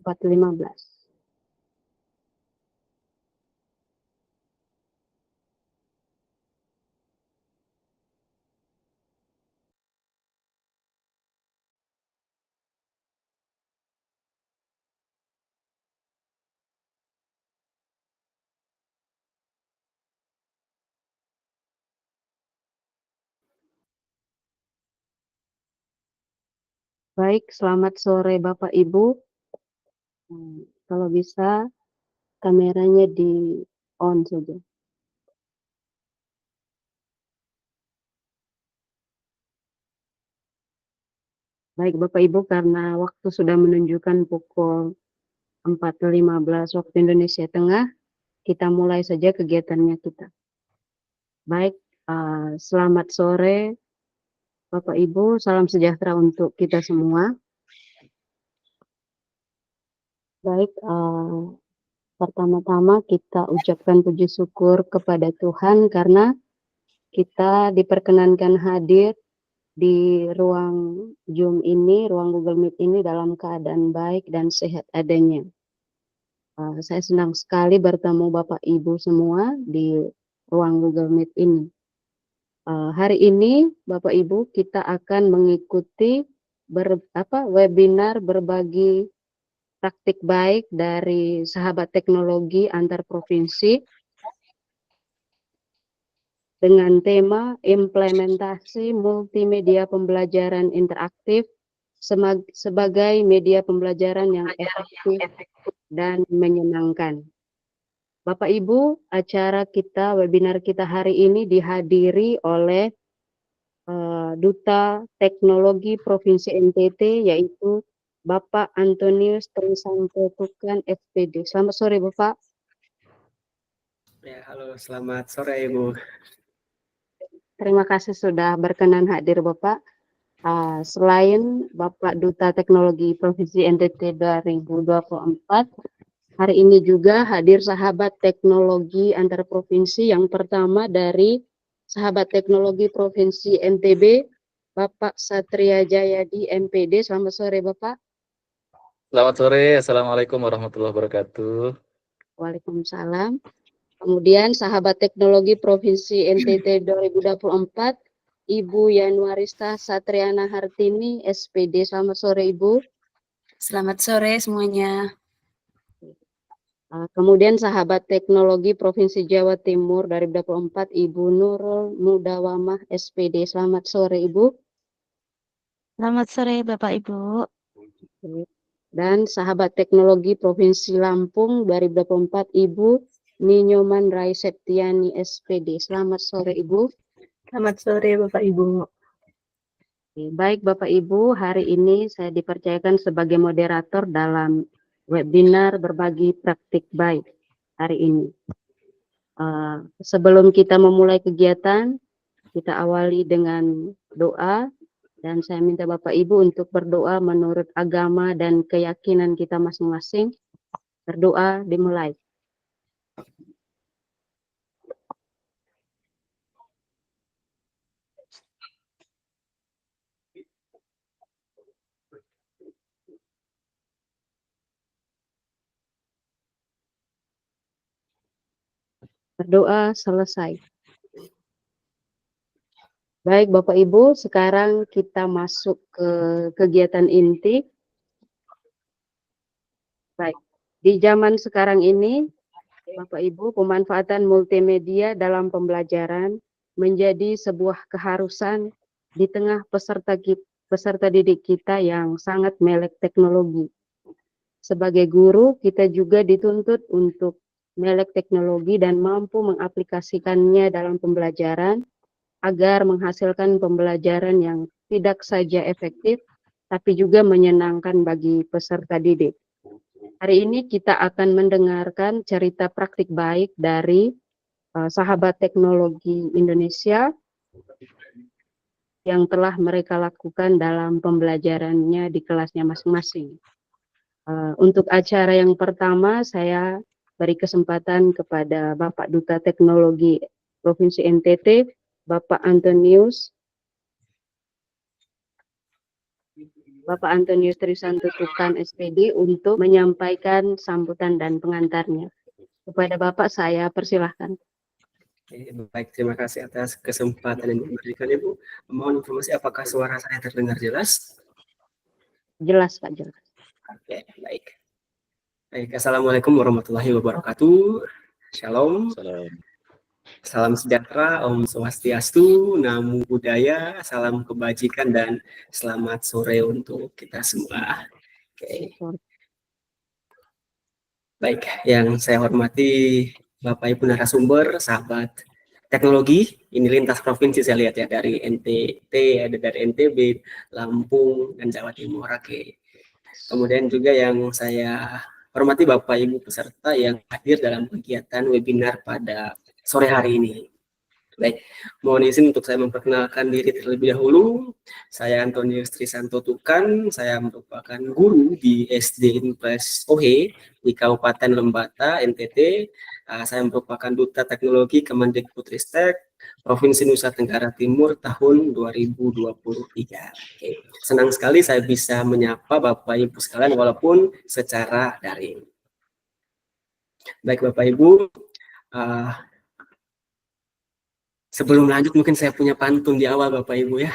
4.15. Baik, selamat sore Bapak Ibu. Kalau bisa kameranya di on saja. Baik Bapak Ibu, karena waktu sudah menunjukkan pukul 4.15 waktu Indonesia Tengah, kita mulai saja kegiatannya kita. Baik, selamat sore Bapak Ibu, salam sejahtera untuk kita semua. Baik, pertama-tama kita ucapkan puji syukur kepada Tuhan karena kita diperkenankan hadir di ruang Zoom ini, ruang Google Meet ini dalam keadaan baik dan sehat adanya. Saya senang sekali bertemu Bapak Ibu semua di ruang Google Meet ini. Hari ini Bapak Ibu kita akan mengikuti webinar berbagi praktik baik dari sahabat teknologi antar provinsi dengan tema implementasi multimedia pembelajaran interaktif sebagai media pembelajaran yang efektif dan menyenangkan. Bapak Ibu, webinar kita hari ini dihadiri oleh Duta Teknologi Provinsi NTT, yaitu Bapak Antonius Trisanto Tukan, SPD. Selamat sore Bapak. Ya, halo, selamat sore Ibu. Terima kasih sudah berkenan hadir Bapak. Selain Bapak Duta Teknologi Provinsi NTT 2024, hari ini juga hadir sahabat teknologi antar provinsi yang pertama dari sahabat teknologi Provinsi NTB, Bapak Satria Jayadi MPD. Selamat sore Bapak. Selamat sore, Assalamualaikum warahmatullahi wabarakatuh. Waalaikumsalam. Kemudian sahabat teknologi Provinsi NTT 2024, Ibu Yanuarista Satriana Hartini, SPD. Selamat sore Ibu. Selamat sore semuanya. Kemudian sahabat teknologi Provinsi Jawa Timur dari 2024, Ibu Nurul Mudawamah, SPD. Selamat sore Ibu. Selamat sore Bapak Ibu. Dan sahabat teknologi Provinsi Lampung dari 2024, Ibu Ninyoman Rai Septiani, SPD. Selamat sore Ibu. Selamat sore Bapak Ibu. Baik Bapak Ibu, hari ini saya dipercayakan sebagai moderator dalam webinar berbagi praktik baik hari ini. Sebelum kita memulai kegiatan, kita awali dengan doa, dan saya minta Bapak Ibu untuk berdoa menurut agama dan keyakinan kita masing-masing. Berdoa dimulai. Berdoa selesai. Baik Bapak Ibu, sekarang kita masuk ke kegiatan inti. Baik, di zaman sekarang ini, Bapak Ibu, pemanfaatan multimedia dalam pembelajaran menjadi sebuah keharusan di tengah peserta didik kita yang sangat melek teknologi. Sebagai guru, kita juga dituntut untuk melek teknologi dan mampu mengaplikasikannya dalam pembelajaran agar menghasilkan pembelajaran yang tidak saja efektif, tapi juga menyenangkan bagi peserta didik. Hari ini kita akan mendengarkan cerita praktik baik dari sahabat teknologi Indonesia yang telah mereka lakukan dalam pembelajarannya di kelasnya masing-masing. Untuk acara yang pertama, saya beri kesempatan kepada Bapak Duta Teknologi Provinsi NTT, Bapak Antonius. Bapak Antonius Trisanto Tukan SPD untuk menyampaikan sambutan dan pengantarnya. Kepada Bapak saya persilahkan. Oke, baik, terima kasih atas kesempatan yang diberikan Ibu. Mohon informasi apakah suara saya terdengar jelas? Jelas Pak, jelas. Oke, baik. Baik, Assalamualaikum warahmatullahi wabarakatuh. Shalom. Salam sejahtera, Om Swastiastu, Namo Buddhaya, salam kebajikan dan selamat sore untuk kita semua. Oke. Baik, yang saya hormati Bapak Ibu narasumber, sahabat teknologi, ini lintas provinsi saya lihat ya, dari NTT, ada dari NTB, Lampung, dan Jawa Timur. Oke. Kemudian juga yang saya hormati Bapak Ibu peserta yang hadir dalam kegiatan webinar pada sore hari ini. Baik, mohon izin untuk saya memperkenalkan diri terlebih dahulu. Saya Antonius Trisanto Tukan, saya merupakan guru di SD Impres OHE di Kabupaten Lembata, NTT. Saya merupakan Duta Teknologi Kemendikbudristek Provinsi Nusa Tenggara Timur tahun 2023. Oke. Senang sekali saya bisa menyapa Bapak Ibu sekalian walaupun secara daring. Baik Bapak Ibu, sebelum lanjut mungkin saya punya pantun di awal Bapak Ibu ya.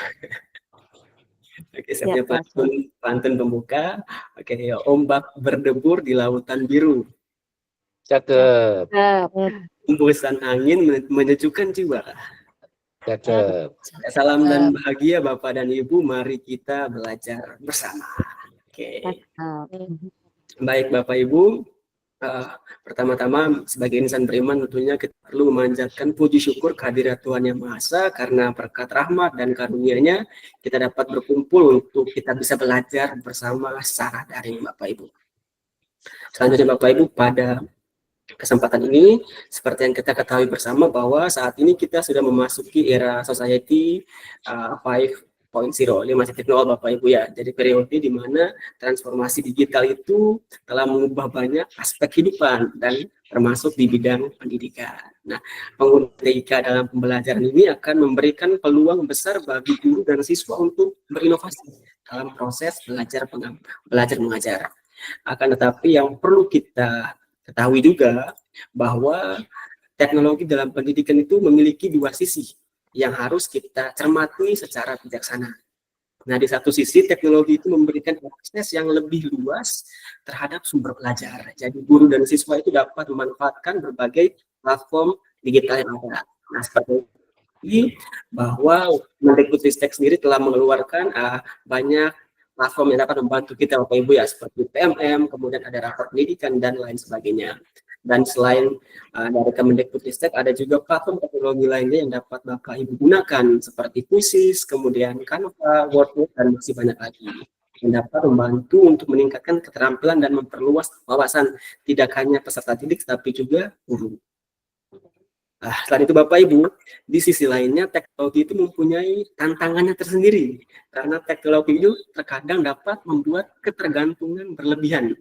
Oke, saya punya pantun pembuka. Oke, ombak berdebur di lautan biru. Cakep. Hembusan angin menyejukkan jiwa. Cakep. Salam dan bahagia Bapak dan Ibu, mari kita belajar bersama. Oke. Baik Bapak Ibu, pertama-tama sebagai insan beriman tentunya kita perlu memanjatkan puji syukur kehadirat Tuhan Yang Maha Esa karena berkat rahmat dan karunia-Nya kita dapat berkumpul untuk kita bisa belajar bersama secara daring Bapak Ibu. Selanjutnya Bapak Ibu, pada kesempatan ini seperti yang kita ketahui bersama bahwa saat ini kita sudah memasuki era society 5.0, 5.0 Bapak Ibu ya. Jadi periode di mana transformasi digital itu telah mengubah banyak aspek kehidupan dan termasuk di bidang pendidikan. Nah, pengguna TIK dalam pembelajaran ini akan memberikan peluang besar bagi guru dan siswa untuk berinovasi dalam proses belajar mengajar. Akan tetapi yang perlu kita ketahui juga bahwa teknologi dalam pendidikan itu memiliki dua sisi yang harus kita cermati secara bijaksana. Nah, di satu sisi teknologi itu memberikan akses yang lebih luas terhadap sumber belajar. Jadi guru dan siswa itu dapat memanfaatkan berbagai platform digital yang ada. Nah, seperti ini bahwa Kemendikbudristek sendiri telah mengeluarkan banyak platform yang dapat membantu kita Bapak Ibu ya, seperti PMM, kemudian ada rapor pendidikan dan lain sebagainya. Dan selain dari Kemendikbudristek ada juga platform teknologi lainnya yang dapat Bapak Ibu gunakan seperti Quizizz, kemudian Canva, WordNote dan masih banyak lagi yang dapat membantu untuk meningkatkan keterampilan dan memperluas wawasan tidak hanya peserta didik tapi juga guru. Selain itu Bapak Ibu, di sisi lainnya teknologi itu mempunyai tantangannya tersendiri karena teknologi itu terkadang dapat membuat ketergantungan berlebihan.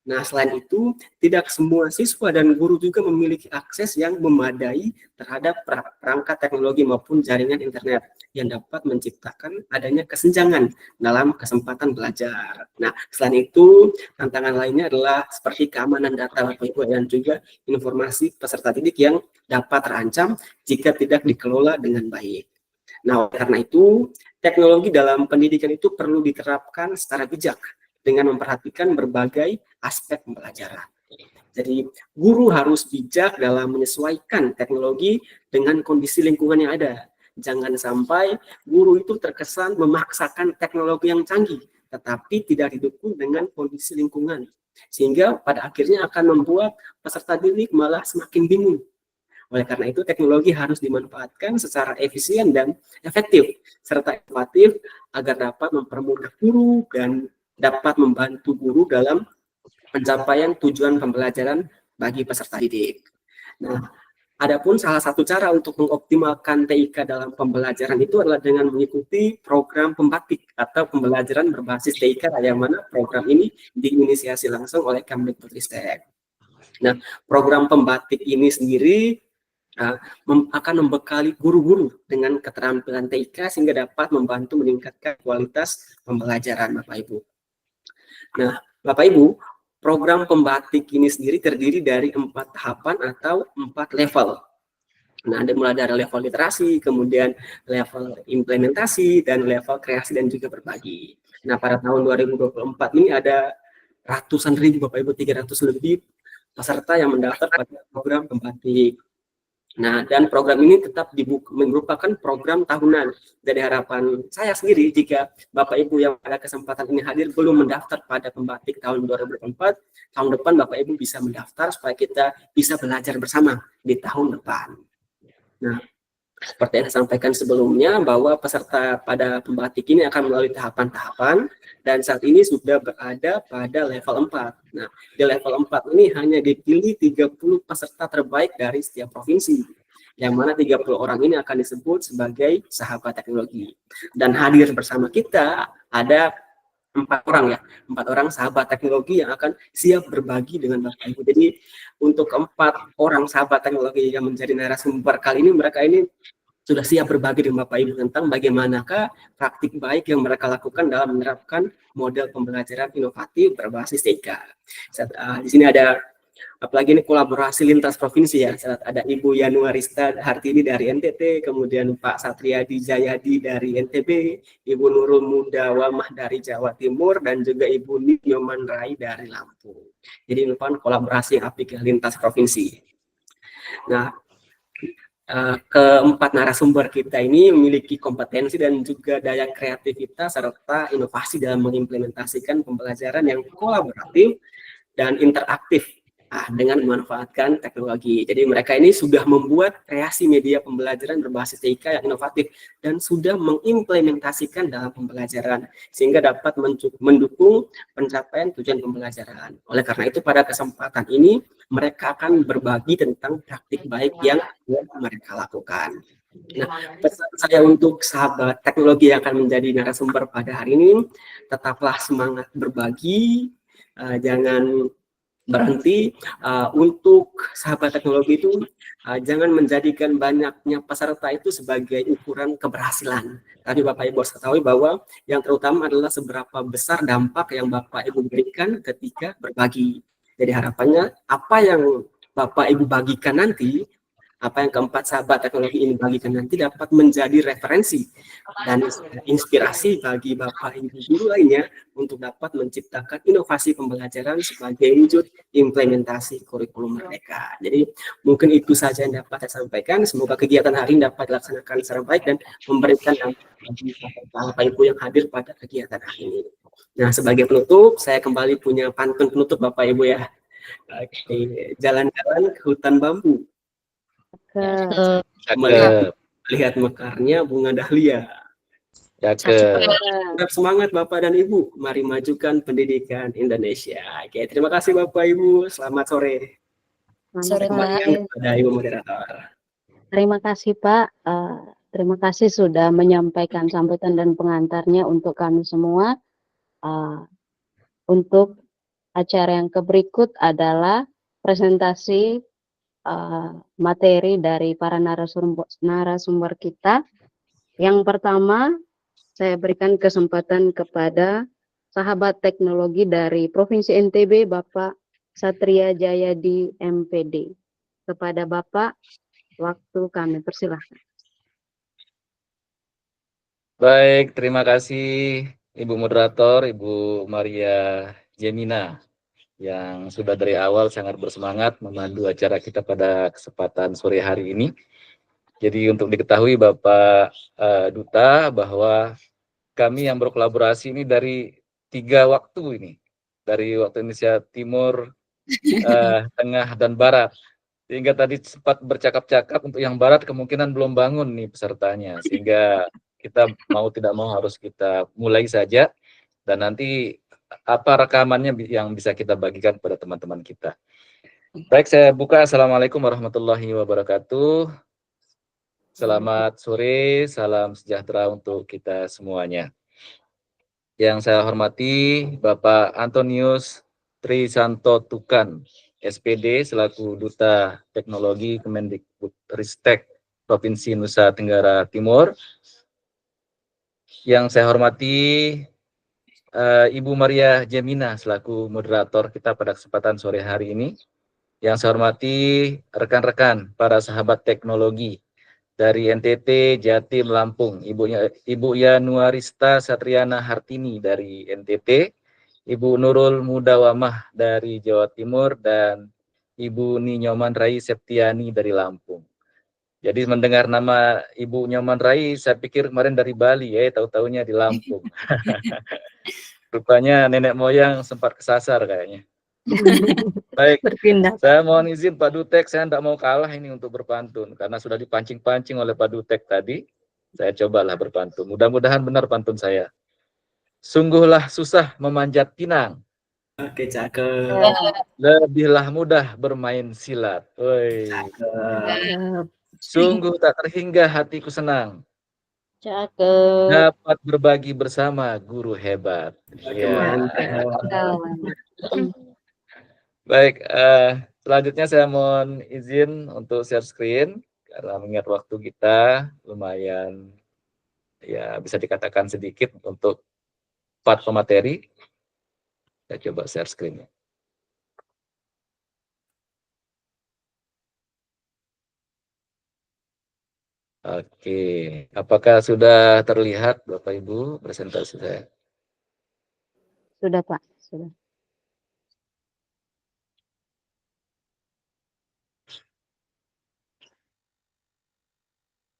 Nah, selain itu, tidak semua siswa dan guru juga memiliki akses yang memadai terhadap perangkat teknologi maupun jaringan internet yang dapat menciptakan adanya kesenjangan dalam kesempatan belajar. Nah, selain itu, tantangan lainnya adalah seperti keamanan data Bapak Ibu dan juga informasi peserta didik yang dapat terancam jika tidak dikelola dengan baik. Nah, karena itu, teknologi dalam pendidikan itu perlu diterapkan secara bijak dengan memperhatikan berbagai aspek pembelajaran. Jadi guru harus bijak dalam menyesuaikan teknologi dengan kondisi lingkungan yang ada. Jangan sampai guru itu terkesan memaksakan teknologi yang canggih, tetapi tidak didukung dengan kondisi lingkungan. Sehingga pada akhirnya akan membuat peserta didik malah semakin bingung. Oleh karena itu, teknologi harus dimanfaatkan secara efisien dan efektif, serta inovatif agar dapat mempermudah guru dan dapat membantu guru dalam pencapaian tujuan pembelajaran bagi peserta didik. Nah, adapun salah satu cara untuk mengoptimalkan TIK dalam pembelajaran itu adalah dengan mengikuti program pembatik atau pembelajaran berbasis TIK yang mana program ini diinisiasi langsung oleh Kemendikbudristek. Nah, program pembatik ini sendiri akan membekali guru-guru dengan keterampilan TIK sehingga dapat membantu meningkatkan kualitas pembelajaran Bapak Ibu. Nah, Bapak Ibu, program pembatik ini sendiri terdiri dari 4 tahapan atau 4 level. Nah, ada mulai dari level literasi, kemudian level implementasi, dan level kreasi dan juga berbagi. Nah, pada tahun 2024 ini ada ratusan ribu Bapak Ibu, 300 lebih peserta yang mendaftar pada program pembatik. Nah, dan program ini tetap merupakan program tahunan. Jadi harapan saya sendiri jika Bapak Ibu yang pada kesempatan ini hadir belum mendaftar pada pembatik tahun 2024, tahun depan Bapak Ibu bisa mendaftar supaya kita bisa belajar bersama di tahun depan. Nah, seperti yang saya sampaikan sebelumnya bahwa peserta pada pembatik ini akan melalui tahapan-tahapan dan saat ini sudah berada pada level 4. Nah, di level 4 ini hanya dipilih 30 peserta terbaik dari setiap provinsi, yang mana 30 orang ini akan disebut sebagai sahabat teknologi. Dan hadir bersama kita ada 4 orang ya, 4 orang sahabat teknologi yang akan siap berbagi dengan Bapak Ibu. Jadi untuk 4 orang sahabat teknologi yang menjadi narasumber kali ini, mereka ini sudah siap berbagi dengan Bapak Ibu tentang bagaimanakah praktik baik yang mereka lakukan dalam menerapkan model pembelajaran inovatif berbasis TIK. Di sini ada apalagi ini kolaborasi lintas provinsi ya. Ada Ibu Yanuarista Hartini dari NTT, kemudian Pak Satriadi Jayadi dari NTB, Ibu Nurul Mudawamah dari Jawa Timur, dan juga Ibu Nyoman Rai dari Lampung. Jadi ini kan kolaborasi yang apik lintas provinsi. Nah, keempat narasumber kita ini memiliki kompetensi dan juga daya kreativitas serta inovasi dalam mengimplementasikan pembelajaran yang kolaboratif dan interaktif dengan memanfaatkan teknologi. Jadi mereka ini sudah membuat kreasi media pembelajaran berbasis TIK yang inovatif dan sudah mengimplementasikan dalam pembelajaran sehingga dapat mendukung pencapaian tujuan pembelajaran. Oleh karena itu pada kesempatan ini mereka akan berbagi tentang praktik baik yang mereka lakukan. Nah, pesan saya untuk sahabat teknologi yang akan menjadi narasumber pada hari ini, tetaplah semangat berbagi, jangan berhenti. Untuk sahabat teknologi itu jangan menjadikan banyaknya peserta itu sebagai ukuran keberhasilan. Tapi Bapak Ibu harus ketahui bahwa yang terutama adalah seberapa besar dampak yang Bapak Ibu berikan ketika berbagi. Jadi harapannya apa yang Bapak Ibu bagikan nanti, apa yang keempat sahabat teknologi ini bagikan nanti dapat menjadi referensi dan inspirasi bagi Bapak Ibu guru lainnya untuk dapat menciptakan inovasi pembelajaran sebagai wujud implementasi kurikulum mereka. Jadi mungkin itu saja yang dapat saya sampaikan. Semoga kegiatan hari ini dapat dilaksanakan secara baik dan memberikan dampak bagi Bapak Ibu yang hadir pada kegiatan hari ini. Nah, sebagai penutup, saya kembali punya pantun penutup Bapak Ibu ya. Jalan-jalan ke hutan bambu. Melihat mekarnya bunga dahlia. Tetap semangat Bapak dan Ibu, mari majukan pendidikan Indonesia. Oke, terima kasih Bapak Ibu, selamat sore. Sore Pak. Pada Ibu moderator. Terima kasih Pak, terima kasih sudah menyampaikan sambutan dan pengantarnya untuk kami semua. Untuk acara yang berikut adalah presentasi materi dari para narasumber kita. Yang pertama, saya berikan kesempatan kepada sahabat teknologi dari Provinsi NTB, Bapak Satria Jayadi MPD. Kepada Bapak, waktu kami persilahkan. Baik, terima kasih Ibu Moderator, Ibu Maria Jemina, yang sudah dari awal sangat bersemangat memandu acara kita pada kesempatan sore hari ini. Jadi untuk diketahui Bapak Duta bahwa kami yang berkolaborasi ini dari 3 waktu ini, dari waktu Indonesia Timur, Tengah, dan Barat. Sehingga tadi sempat bercakap-cakap untuk yang Barat kemungkinan belum bangun nih pesertanya, sehingga kita mau tidak mau harus kita mulai saja, dan nanti apa rekamannya yang bisa kita bagikan kepada teman-teman kita. Baik, saya buka. Assalamualaikum warahmatullahi wabarakatuh. Selamat sore, salam sejahtera untuk kita semuanya. Yang saya hormati Bapak Antonius Trisanto Tukan, SPD selaku Duta Teknologi Kemendikbudristek Provinsi Nusa Tenggara Timur. Yang saya hormati Ibu Maria Jemina selaku moderator kita pada kesempatan sore hari ini. Yang saya hormati rekan-rekan para sahabat teknologi dari NTT, Jatim, Lampung, Ibu Yanuarista Satriana Hartini dari NTT, Ibu Nurul Mudawamah dari Jawa Timur, dan Ibu Ninyoman Rai Septiani dari Lampung. Jadi mendengar nama Ibu Nyoman Rai, saya pikir kemarin dari Bali ya, tahu-taunya di Lampung. Rupanya nenek moyang sempat kesasar kayaknya. Baik, Berpindah. saya mohon izin Pak Dutek, saya tidak mau kalah ini untuk berpantun, karena sudah dipancing-pancing oleh Pak Dutek tadi. Saya cobalah berpantun, mudah-mudahan benar pantun saya. Sungguhlah susah memanjat pinang, Oke, cakep. lebihlah mudah bermain silat. Woi. Cakep. Sungguh tak terhingga hatiku senang, Cakep. dapat berbagi bersama guru hebat. Oke, Ya. mantap. Baik, selanjutnya saya mohon izin untuk share screen karena mengingat waktu kita lumayan ya bisa dikatakan sedikit untuk part pemateri. Saya coba share screen-nya. Oke, apakah sudah terlihat Bapak Ibu presentasi saya? Sudah Pak, sudah.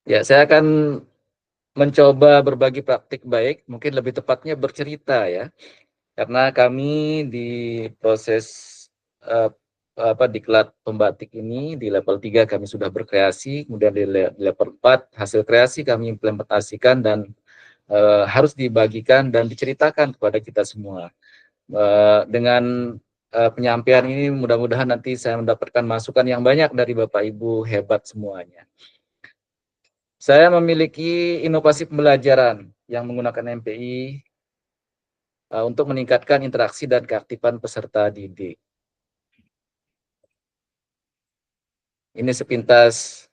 Ya, saya akan mencoba berbagi praktik baik, mungkin lebih tepatnya bercerita ya. Karena kami di proses diklat pembatik ini di level 3 kami sudah berkreasi, kemudian di level 4 hasil kreasi kami implementasikan dan harus dibagikan dan diceritakan kepada kita semua. Dengan penyampaian ini mudah-mudahan nanti saya mendapatkan masukan yang banyak dari Bapak Ibu hebat semuanya. Saya memiliki inovasi pembelajaran yang menggunakan MPI untuk meningkatkan interaksi dan keaktifan peserta didik. Ini sepintas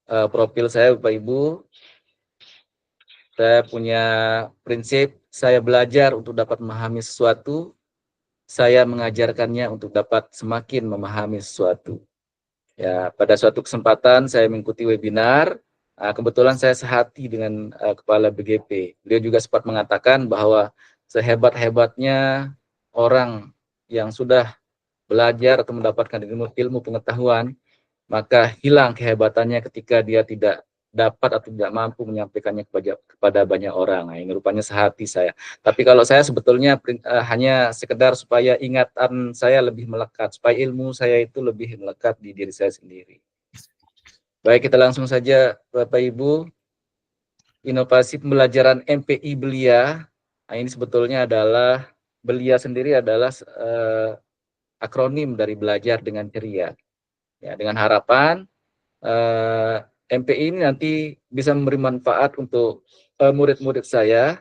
profil saya Bapak Ibu. Saya punya prinsip, saya belajar untuk dapat memahami sesuatu, saya mengajarkannya untuk dapat semakin memahami sesuatu. Ya, pada suatu kesempatan saya mengikuti webinar, kebetulan saya sehati dengan Kepala BGP. Beliau juga sempat mengatakan bahwa sehebat-hebatnya orang yang sudah belajar atau mendapatkan ilmu pengetahuan, maka hilang kehebatannya ketika dia tidak dapat atau tidak mampu menyampaikannya kepada banyak orang. Nah, ini rupanya sehati saya. Tapi kalau saya sebetulnya hanya sekedar supaya ingatan saya lebih melekat, supaya ilmu saya itu lebih melekat di diri saya sendiri. Baik, kita langsung saja Bapak Ibu. Inovasi pembelajaran MPI Belia. Nah, ini sebetulnya adalah Belia sendiri adalah akronim dari belajar dengan ceria. Ya, dengan harapan MPI ini nanti bisa memberi manfaat untuk murid-murid saya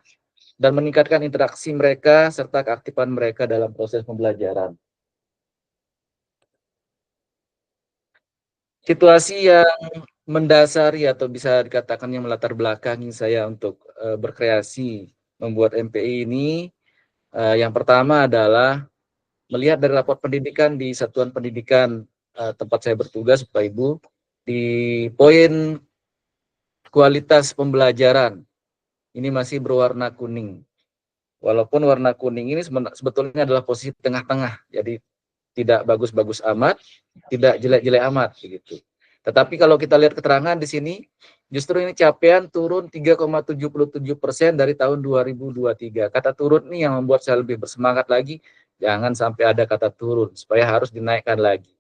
dan meningkatkan interaksi mereka serta keaktifan mereka dalam proses pembelajaran. Situasi yang mendasari atau bisa dikatakan yang melatar belakangi saya untuk berkreasi membuat MPI ini, yang pertama adalah melihat dari rapor pendidikan di satuan pendidikan tempat saya bertugas, Bapak Ibu, di poin kualitas pembelajaran ini masih berwarna kuning. Walaupun warna kuning ini sebetulnya adalah posisi tengah-tengah, jadi tidak bagus-bagus amat, tidak jelek-jelek amat begitu. Tetapi kalau kita lihat keterangan di sini, justru ini capaian turun 3,77% dari tahun 2023. Kata turun ini yang membuat saya lebih bersemangat lagi, jangan sampai ada kata turun, supaya harus dinaikkan lagi.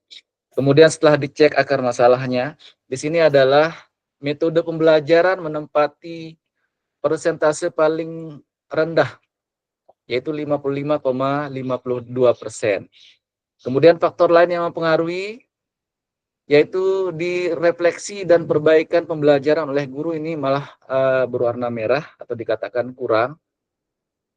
Kemudian setelah dicek akar masalahnya, di sini adalah metode pembelajaran menempati persentase paling rendah, yaitu 55,52%. Kemudian faktor lain yang mempengaruhi, yaitu direfleksi dan perbaikan pembelajaran oleh guru ini malah berwarna merah atau dikatakan kurang.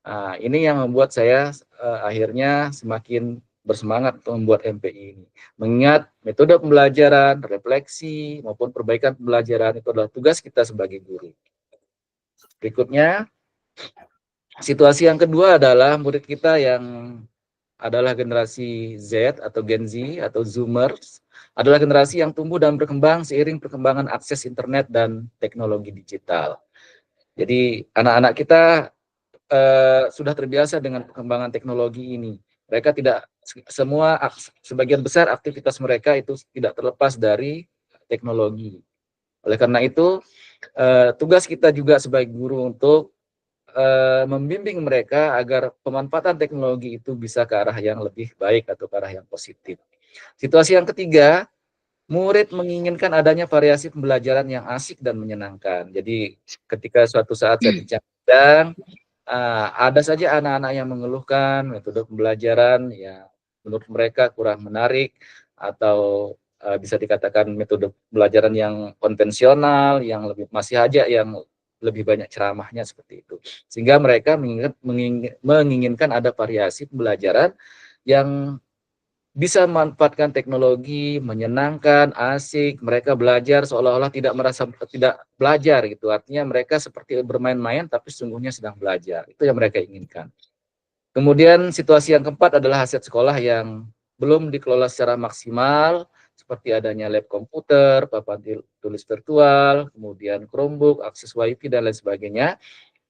Nah, ini yang membuat saya akhirnya semakin bersemangat untuk membuat MPI ini. Mengingat metode pembelajaran, refleksi, maupun perbaikan pembelajaran itu adalah tugas kita sebagai guru. Berikutnya, situasi yang kedua adalah murid kita yang adalah generasi Z atau Gen Z atau Zoomers, adalah generasi yang tumbuh dan berkembang seiring perkembangan akses internet dan teknologi digital. Jadi anak-anak kita sudah terbiasa dengan perkembangan teknologi ini. Mereka tidak semua, sebagian besar aktivitas mereka itu tidak terlepas dari teknologi. Oleh karena itu, tugas kita juga sebagai guru untuk membimbing mereka agar pemanfaatan teknologi itu bisa ke arah yang lebih baik atau ke arah yang positif. Situasi yang ketiga, murid menginginkan adanya variasi pembelajaran yang asik dan menyenangkan. Jadi ketika suatu saat saya bincang, ada saja anak-anak yang mengeluhkan metode pembelajaran yang menurut mereka kurang menarik atau bisa dikatakan metode pembelajaran yang konvensional, yang masih aja yang lebih banyak ceramahnya seperti itu. Sehingga mereka menginginkan ada variasi pembelajaran yang bisa memanfaatkan teknologi, menyenangkan, asik, mereka belajar seolah-olah tidak merasa tidak belajar gitu. Artinya mereka seperti bermain-main tapi sesungguhnya sedang belajar. Itu yang mereka inginkan. Kemudian situasi yang keempat adalah aset sekolah yang belum dikelola secara maksimal, seperti adanya lab komputer, papan tulis virtual, kemudian Chromebook, akses WiFi dan lain sebagainya.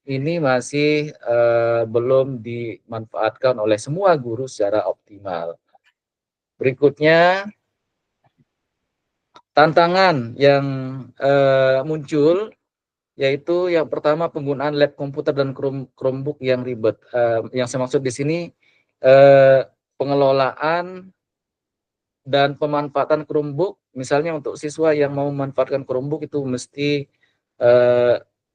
Ini masih belum dimanfaatkan oleh semua guru secara optimal. Berikutnya, tantangan yang muncul yaitu yang pertama penggunaan lab komputer dan Chromebook yang ribet. Yang saya maksud di sini pengelolaan dan pemanfaatan Chromebook, misalnya untuk siswa yang mau memanfaatkan Chromebook itu mesti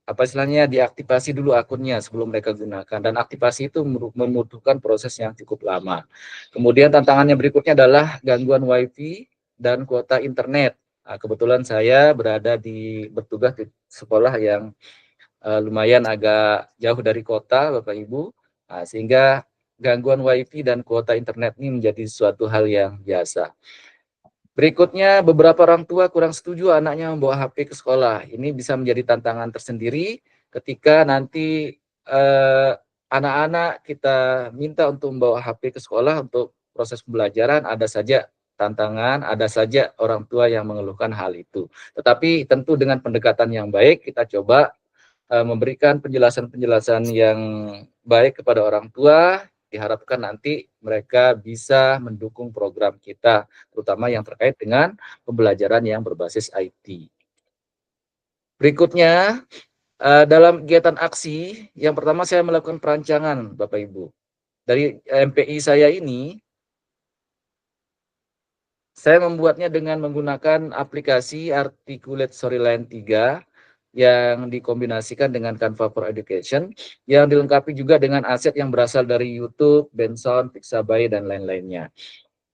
apa istilahnya diaktifasi dulu akunnya sebelum mereka gunakan, dan aktivasi itu membutuhkan proses yang cukup lama. Kemudian tantangannya berikutnya adalah gangguan WiFi dan kuota internet. Nah, kebetulan saya bertugas di sekolah yang lumayan agak jauh dari kota, Bapak Ibu, sehingga gangguan WiFi dan kuota internet ini menjadi suatu hal yang biasa. Berikutnya, beberapa orang tua kurang setuju anaknya membawa HP ke sekolah. Ini bisa menjadi tantangan tersendiri ketika nanti anak-anak kita minta untuk membawa HP ke sekolah untuk proses pembelajaran. Ada saja tantangan, ada saja orang tua yang mengeluhkan hal itu. Tetapi tentu dengan pendekatan yang baik, kita coba memberikan penjelasan-penjelasan yang baik kepada orang tua. Diharapkan nanti mereka bisa mendukung program kita, terutama yang terkait dengan pembelajaran yang berbasis IT. Berikutnya, dalam kegiatan aksi, yang pertama saya melakukan perancangan, Bapak Ibu. Dari MPI saya ini, saya membuatnya dengan menggunakan aplikasi Articulate Storyline 3 yang dikombinasikan dengan Canva for Education, yang dilengkapi juga dengan aset yang berasal dari YouTube, Benson, Pixabay, dan lain-lainnya.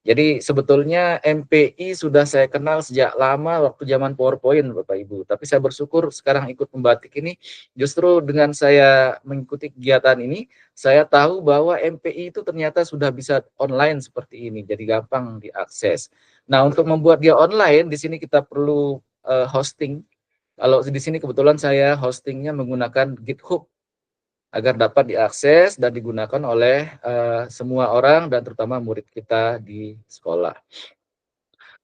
Jadi sebetulnya MPI sudah saya kenal sejak lama waktu zaman PowerPoint, Bapak Ibu. Tapi saya bersyukur sekarang ikut membatik ini, justru dengan saya mengikuti kegiatan ini, saya tahu bahwa MPI itu ternyata sudah bisa online seperti ini, jadi gampang diakses. Nah, untuk membuat dia online, di sini kita perlu hosting. Kalau di sini kebetulan saya hostingnya menggunakan GitHub agar dapat diakses dan digunakan oleh semua orang dan terutama murid kita di sekolah.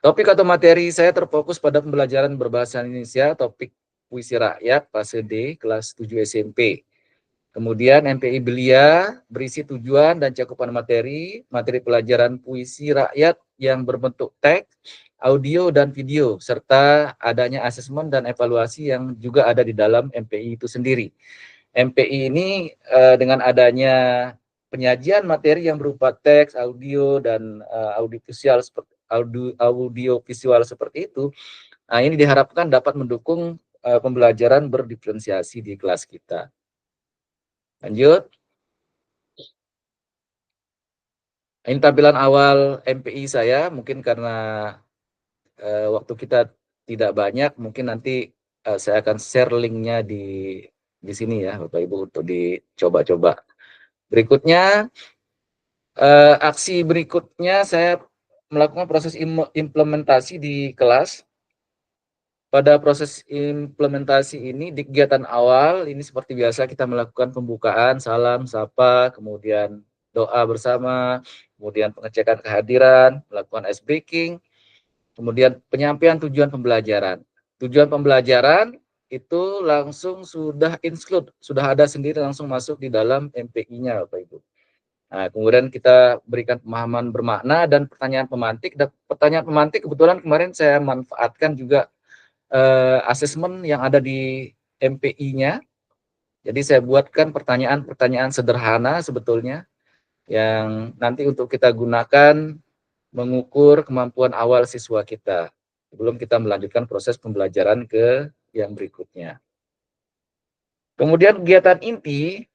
Topik atau materi saya terfokus pada pembelajaran berbahasa Indonesia, topik puisi rakyat fase D kelas 7 SMP. Kemudian MPI Belia berisi tujuan dan cakupan materi pelajaran puisi rakyat yang berbentuk teks, audio, dan video, serta adanya asesmen dan evaluasi yang juga ada di dalam MPI itu sendiri. MPI ini dengan adanya penyajian materi yang berupa teks, audio, dan audio visual seperti itu, nah ini diharapkan dapat mendukung pembelajaran berdiferensiasi di kelas kita. Lanjut. Ini tampilan awal MPI saya, mungkin karena waktu kita tidak banyak, mungkin nanti saya akan share linknya di sini ya, Bapak Ibu, untuk dicoba-coba. Berikutnya, Aksi berikutnya saya melakukan proses implementasi di kelas. Pada proses implementasi ini di kegiatan awal ini seperti biasa kita melakukan pembukaan, salam, sapa, kemudian doa bersama, kemudian pengecekan kehadiran, melakukan ice breaking, kemudian penyampaian tujuan pembelajaran. Tujuan pembelajaran itu langsung sudah include, sudah ada sendiri langsung masuk di dalam MPI-nya Bapak Ibu. Nah, kemudian kita berikan pemahaman bermakna dan pertanyaan pemantik. Dan pertanyaan pemantik kebetulan kemarin saya manfaatkan juga asesmen yang ada di MPI-nya. Jadi saya buatkan pertanyaan-pertanyaan sederhana sebetulnya yang nanti untuk kita gunakan mengukur kemampuan awal siswa kita sebelum kita melanjutkan proses pembelajaran ke yang berikutnya. Kemudian kegiatan inti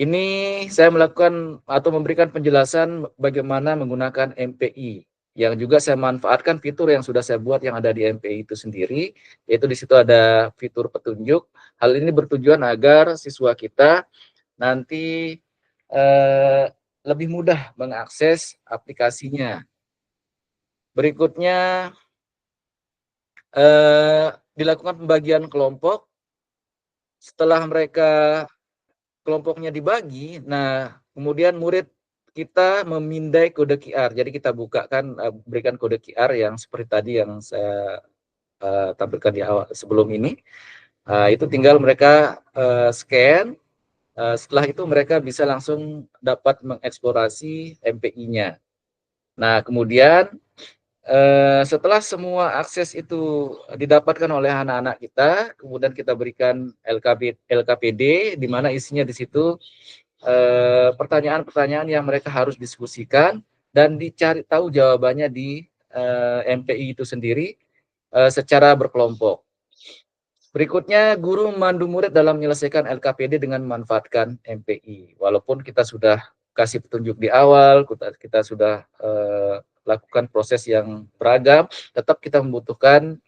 ini saya melakukan atau memberikan penjelasan bagaimana menggunakan MPI, yang juga saya manfaatkan fitur yang sudah saya buat yang ada di MPI itu sendiri, yaitu di situ ada fitur petunjuk. Hal ini bertujuan agar siswa kita nanti lebih mudah mengakses aplikasinya. Berikutnya dilakukan pembagian kelompok. Setelah mereka kelompoknya dibagi, nah kemudian murid kita memindai kode QR. Jadi kita bukakan, berikan kode QR yang seperti tadi yang saya tampilkan di awal sebelum ini. Itu tinggal mereka scan. Setelah itu mereka bisa langsung dapat mengeksplorasi MPI-nya. Nah kemudian setelah semua akses itu didapatkan oleh anak-anak kita, kemudian kita berikan LKPD, di mana isinya di situ pertanyaan-pertanyaan yang mereka harus diskusikan dan dicari tahu jawabannya di MPI itu sendiri secara berkelompok. Berikutnya, guru memandu murid dalam menyelesaikan LKPD dengan memanfaatkan MPI. Walaupun kita sudah kasih petunjuk di awal, kita sudah lakukan proses yang beragam, tetap kita membutuhkan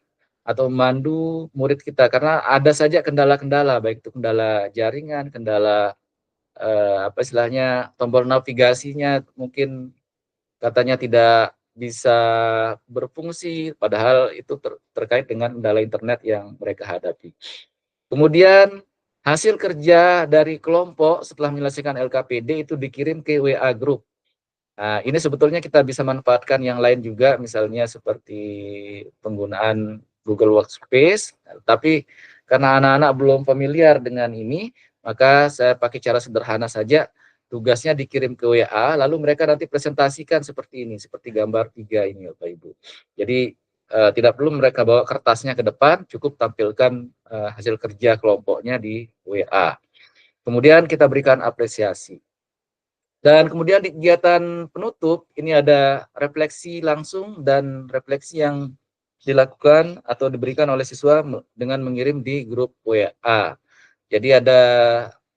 atau memandu murid kita karena ada saja kendala-kendala, baik itu kendala jaringan, kendala apa istilahnya tombol navigasinya mungkin katanya tidak bisa berfungsi, padahal itu terkait dengan kendala internet yang mereka hadapi. Kemudian hasil kerja dari kelompok setelah menyelesaikan LKPD itu dikirim ke WA Group. Nah, ini sebetulnya kita bisa manfaatkan yang lain juga, misalnya seperti penggunaan Google Workspace, tapi karena anak-anak belum familiar dengan ini, maka saya pakai cara sederhana saja, tugasnya dikirim ke WA, lalu mereka nanti presentasikan seperti ini, seperti gambar 3 ini Bapak Ibu. Jadi tidak perlu mereka bawa kertasnya ke depan, cukup tampilkan hasil kerja kelompoknya di WA. Kemudian kita berikan apresiasi. Dan kemudian di kegiatan penutup, ini ada refleksi langsung dan refleksi yang dilakukan atau diberikan oleh siswa dengan mengirim di grup WA. Jadi ada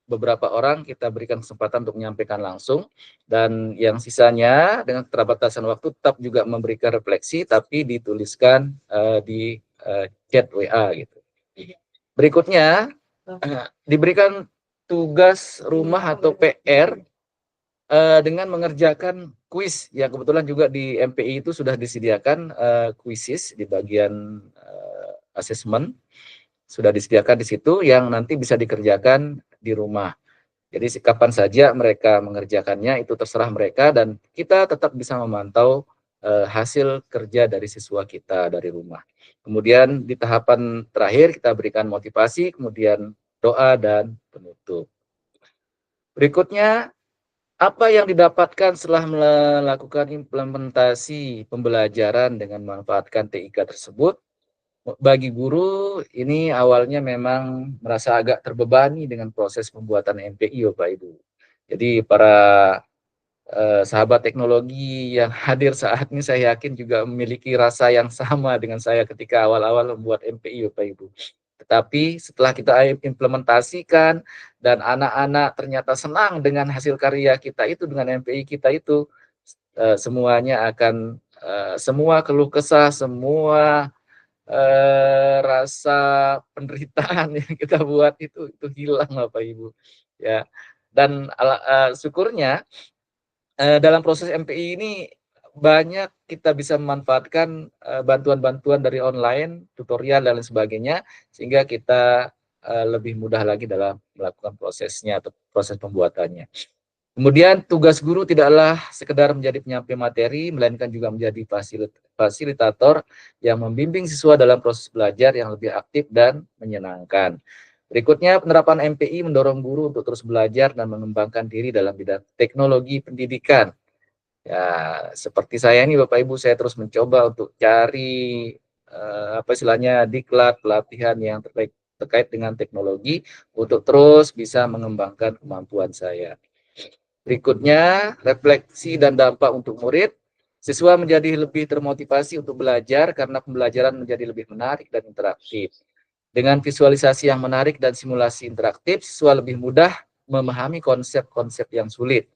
beberapa orang kita berikan kesempatan untuk menyampaikan langsung, dan yang sisanya dengan keterbatasan waktu tetap juga memberikan refleksi, tapi dituliskan di chat WA gitu. Berikutnya, diberikan tugas rumah atau PR dengan mengerjakan kuis, ya kebetulan juga di MPI itu sudah disediakan kuisis di bagian asesmen, sudah disediakan di situ yang nanti bisa dikerjakan di rumah. Jadi kapan saja mereka mengerjakannya itu terserah mereka, dan kita tetap bisa memantau hasil kerja dari siswa kita dari rumah. Kemudian di tahapan terakhir kita berikan motivasi, kemudian doa dan penutup. Berikutnya, apa yang didapatkan setelah melakukan implementasi pembelajaran dengan memanfaatkan TIK tersebut? Bagi guru, ini awalnya memang merasa agak terbebani dengan proses pembuatan MPI, Bapak Ibu. Jadi para sahabat teknologi yang hadir saat ini saya yakin juga memiliki rasa yang sama dengan saya ketika awal-awal membuat MPI, Bapak Ibu. Tetapi setelah kita implementasikan dan anak-anak ternyata senang dengan hasil karya kita itu, dengan MPI kita itu, semuanya akan semua keluh kesah, semua rasa penderitaan yang kita buat itu hilang Bapak Ibu. Ya. Dan syukurnya dalam proses MPI ini banyak kita bisa memanfaatkan bantuan-bantuan dari online, tutorial dan lain sebagainya, sehingga kita lebih mudah lagi dalam melakukan prosesnya atau proses pembuatannya. Kemudian tugas guru tidaklah sekedar menjadi penyampai materi, melainkan juga menjadi fasilitator yang membimbing siswa dalam proses belajar yang lebih aktif dan menyenangkan. Berikutnya, penerapan MPI mendorong guru untuk terus belajar dan mengembangkan diri dalam bidang teknologi pendidikan. Ya, seperti saya ini Bapak Ibu, saya terus mencoba untuk cari apa istilahnya diklat pelatihan yang terkait dengan teknologi untuk terus bisa mengembangkan kemampuan saya. Berikutnya, refleksi dan dampak untuk murid. Siswa menjadi lebih termotivasi untuk belajar karena pembelajaran menjadi lebih menarik dan interaktif. Dengan visualisasi yang menarik dan simulasi interaktif, siswa lebih mudah memahami konsep-konsep yang sulit.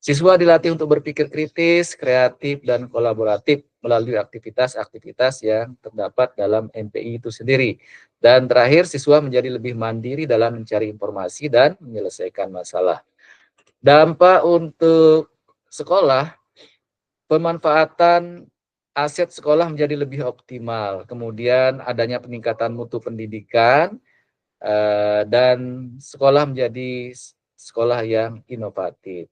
Siswa dilatih untuk berpikir kritis, kreatif, dan kolaboratif melalui aktivitas-aktivitas yang terdapat dalam MPI itu sendiri. Dan terakhir, siswa menjadi lebih mandiri dalam mencari informasi dan menyelesaikan masalah. Dampak untuk sekolah, pemanfaatan aset sekolah menjadi lebih optimal. Kemudian adanya peningkatan mutu pendidikan, dan sekolah menjadi sekolah yang inovatif.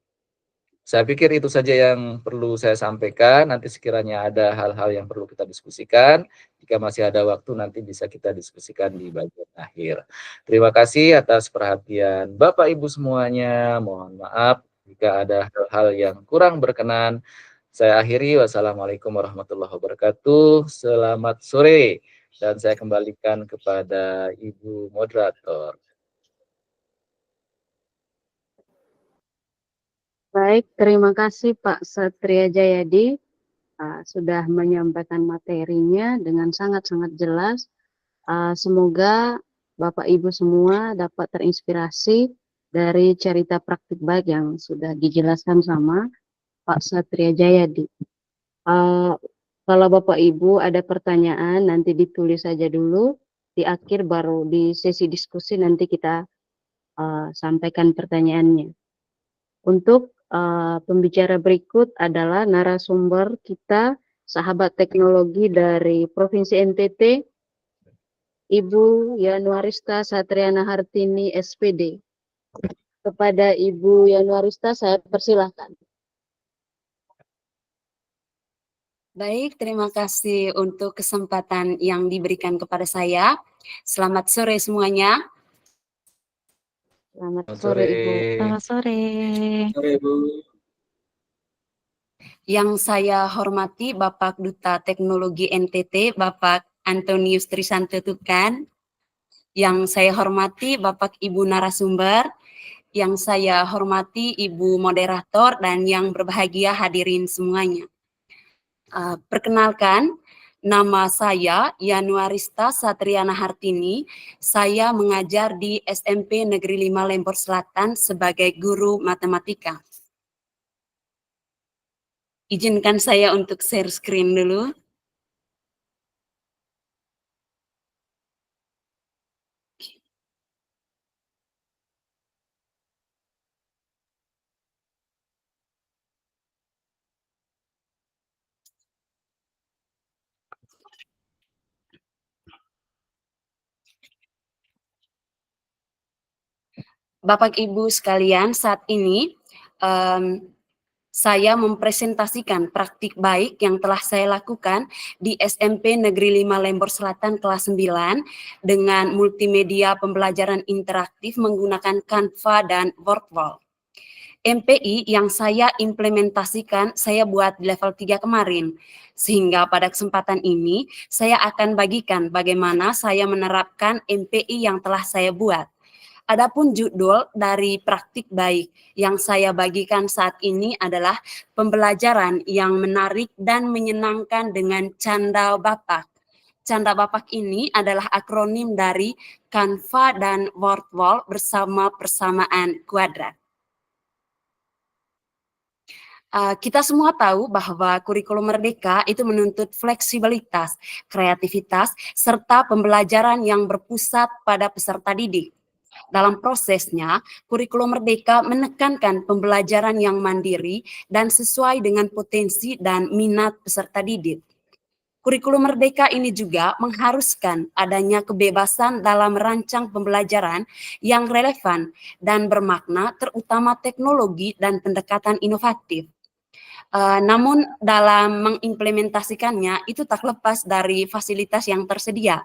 Saya pikir itu saja yang perlu saya sampaikan. Nanti sekiranya ada hal-hal yang perlu kita diskusikan, jika masih ada waktu nanti bisa kita diskusikan di bagian akhir. Terima kasih atas perhatian Bapak Ibu semuanya. Mohon maaf jika ada hal-hal yang kurang berkenan. Saya akhiri. Wassalamualaikum warahmatullahi wabarakatuh. Selamat sore. Dan saya kembalikan kepada Ibu Moderator. Baik, terima kasih Pak Satria Jayadi sudah menyampaikan materinya dengan sangat-sangat jelas. Semoga Bapak Ibu semua dapat terinspirasi dari cerita praktik baik yang sudah dijelaskan sama Pak Satria Jayadi. Kalau Bapak Ibu ada pertanyaan nanti ditulis saja dulu, di akhir baru di sesi diskusi nanti kita sampaikan pertanyaannya. Untuk pembicara berikut adalah narasumber kita, sahabat teknologi dari Provinsi NTT, Ibu Yanuarista Satriana Hartini, SPD. Kepada Ibu Yanuarista, saya persilahkan. Baik, terima kasih untuk kesempatan yang diberikan kepada saya. Selamat sore semuanya. Selamat sore, Ibu. Selamat sore. Sore, Bu. Yang saya hormati Bapak Duta Teknologi NTT, Bapak Antonius Trisanto Tukan. Yang saya hormati Bapak Ibu narasumber. Yang saya hormati Ibu moderator dan yang berbahagia hadirin semuanya. Perkenalkan, nama saya Yanuarista Satriana Hartini. Saya mengajar di SMP Negeri 5 Lembor Selatan sebagai guru matematika. Izinkan saya untuk share screen dulu. Bapak Ibu sekalian, saat ini saya mempresentasikan praktik baik yang telah saya lakukan di SMP Negeri 5 Lembor Selatan kelas 9 dengan multimedia pembelajaran interaktif menggunakan Canva dan Wordwall. MPI yang saya implementasikan saya buat di level 3 kemarin. Sehingga pada kesempatan ini saya akan bagikan bagaimana saya menerapkan MPI yang telah saya buat. Adapun judul dari praktik baik yang saya bagikan saat ini adalah pembelajaran yang menarik dan menyenangkan dengan Canda Bapak. Canda Bapak ini adalah akronim dari Canva dan Wordwall bersama persamaan kuadrat. Kita semua tahu bahwa kurikulum merdeka itu menuntut fleksibilitas, kreativitas, serta pembelajaran yang berpusat pada peserta didik. Dalam prosesnya, kurikulum Merdeka menekankan pembelajaran yang mandiri dan sesuai dengan potensi dan minat peserta didik. Kurikulum Merdeka ini juga mengharuskan adanya kebebasan dalam merancang pembelajaran yang relevan dan bermakna, terutama teknologi dan pendekatan inovatif. Namun dalam mengimplementasikannya itu tak lepas dari fasilitas yang tersedia.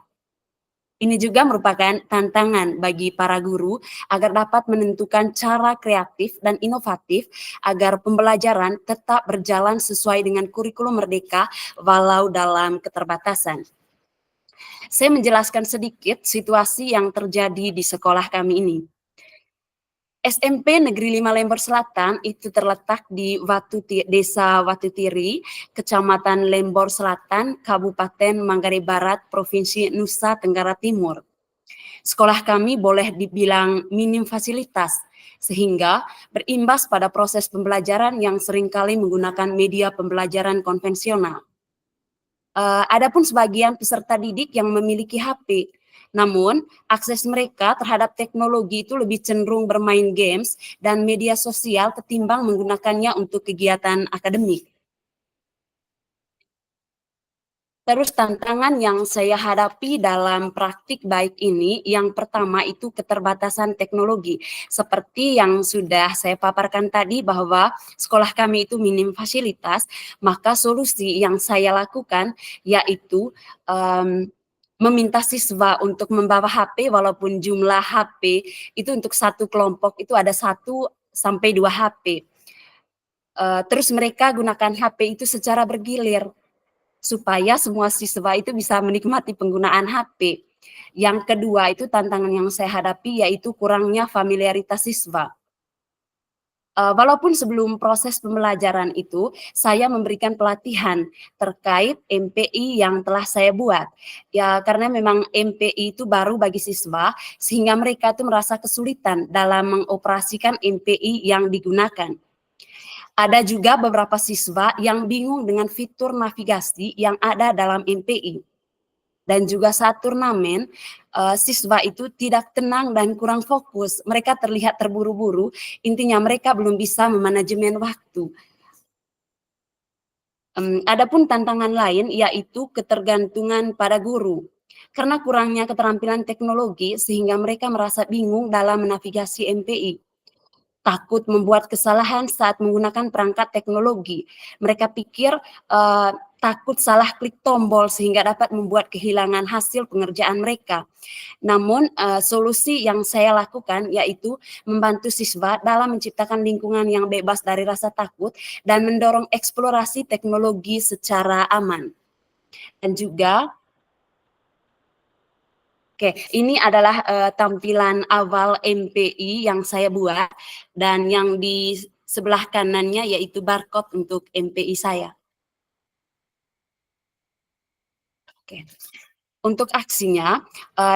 Ini juga merupakan tantangan bagi para guru agar dapat menentukan cara kreatif dan inovatif agar pembelajaran tetap berjalan sesuai dengan kurikulum Merdeka walau dalam keterbatasan. Saya menjelaskan sedikit situasi yang terjadi di sekolah kami ini. SMP Negeri 5 Lembor Selatan itu terletak di Desa Watutiri, Kecamatan Lembor Selatan, Kabupaten Manggarai Barat, Provinsi Nusa Tenggara Timur. Sekolah kami boleh dibilang minim fasilitas, sehingga berimbas pada proses pembelajaran yang seringkali menggunakan media pembelajaran konvensional. Adapun sebagian peserta didik yang memiliki HP, namun akses mereka terhadap teknologi itu lebih cenderung bermain games dan media sosial ketimbang menggunakannya untuk kegiatan akademik. Terus tantangan yang saya hadapi dalam praktik baik ini, yang pertama itu keterbatasan teknologi. Seperti yang sudah saya paparkan tadi bahwa sekolah kami itu minim fasilitas, maka solusi yang saya lakukan yaitu meminta siswa untuk membawa HP walaupun jumlah HP itu untuk satu kelompok itu ada 1 sampai 2 HP. Terus mereka gunakan HP itu secara bergilir, supaya semua siswa itu bisa menikmati penggunaan HP. Yang kedua itu tantangan yang saya hadapi yaitu kurangnya familiaritas siswa. Walaupun sebelum proses pembelajaran itu, saya memberikan pelatihan terkait MPI yang telah saya buat. Ya, karena memang MPI itu baru bagi siswa, sehingga mereka itu merasa kesulitan dalam mengoperasikan MPI yang digunakan. Ada juga beberapa siswa yang bingung dengan fitur navigasi yang ada dalam MPI. Dan juga saat turnamen, siswa itu tidak tenang dan kurang fokus. Mereka terlihat terburu-buru, intinya mereka belum bisa memanajemen waktu. Adapun tantangan lain yaitu ketergantungan pada guru. Karena kurangnya keterampilan teknologi sehingga mereka merasa bingung dalam menavigasi MPI. Takut membuat kesalahan saat menggunakan perangkat teknologi. Mereka pikir takut salah klik tombol sehingga dapat membuat kehilangan hasil pengerjaan mereka. Namun solusi yang saya lakukan yaitu membantu siswa dalam menciptakan lingkungan yang bebas dari rasa takut dan mendorong eksplorasi teknologi secara aman. Dan juga Oke, ini adalah tampilan awal MPI yang saya buat dan yang di sebelah kanannya yaitu barcode untuk MPI saya. Oke. Untuk aksinya,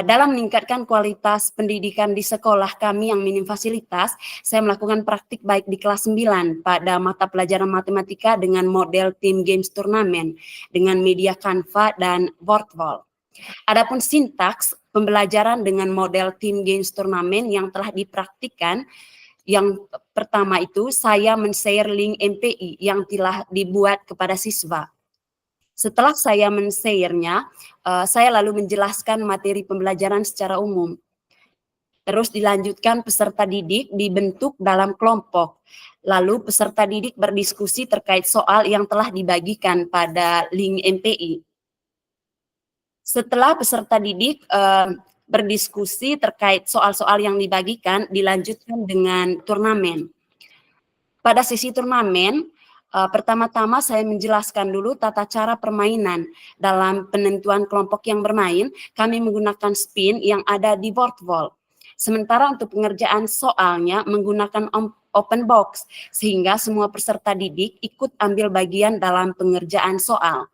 dalam meningkatkan kualitas pendidikan di sekolah kami yang minim fasilitas, saya melakukan praktik baik di kelas 9 pada mata pelajaran matematika dengan model team games turnamen dengan media Canva dan Wordwall. Adapun sintaks pembelajaran dengan model team games turnamen yang telah dipraktikkan, yang pertama itu saya men-share link MPI yang telah dibuat kepada siswa. Setelah saya men-share-nya, saya lalu menjelaskan materi pembelajaran secara umum. Terus dilanjutkan peserta didik dibentuk dalam kelompok. Lalu peserta didik berdiskusi terkait soal yang telah dibagikan pada link MPI. Setelah peserta didik berdiskusi terkait soal-soal yang dibagikan, dilanjutkan dengan turnamen. Pada sesi turnamen, pertama-tama saya menjelaskan dulu tata cara permainan. Dalam penentuan kelompok yang bermain, kami menggunakan spin yang ada di Wordwall. Sementara untuk pengerjaan soalnya menggunakan open box, sehingga semua peserta didik ikut ambil bagian dalam pengerjaan soal.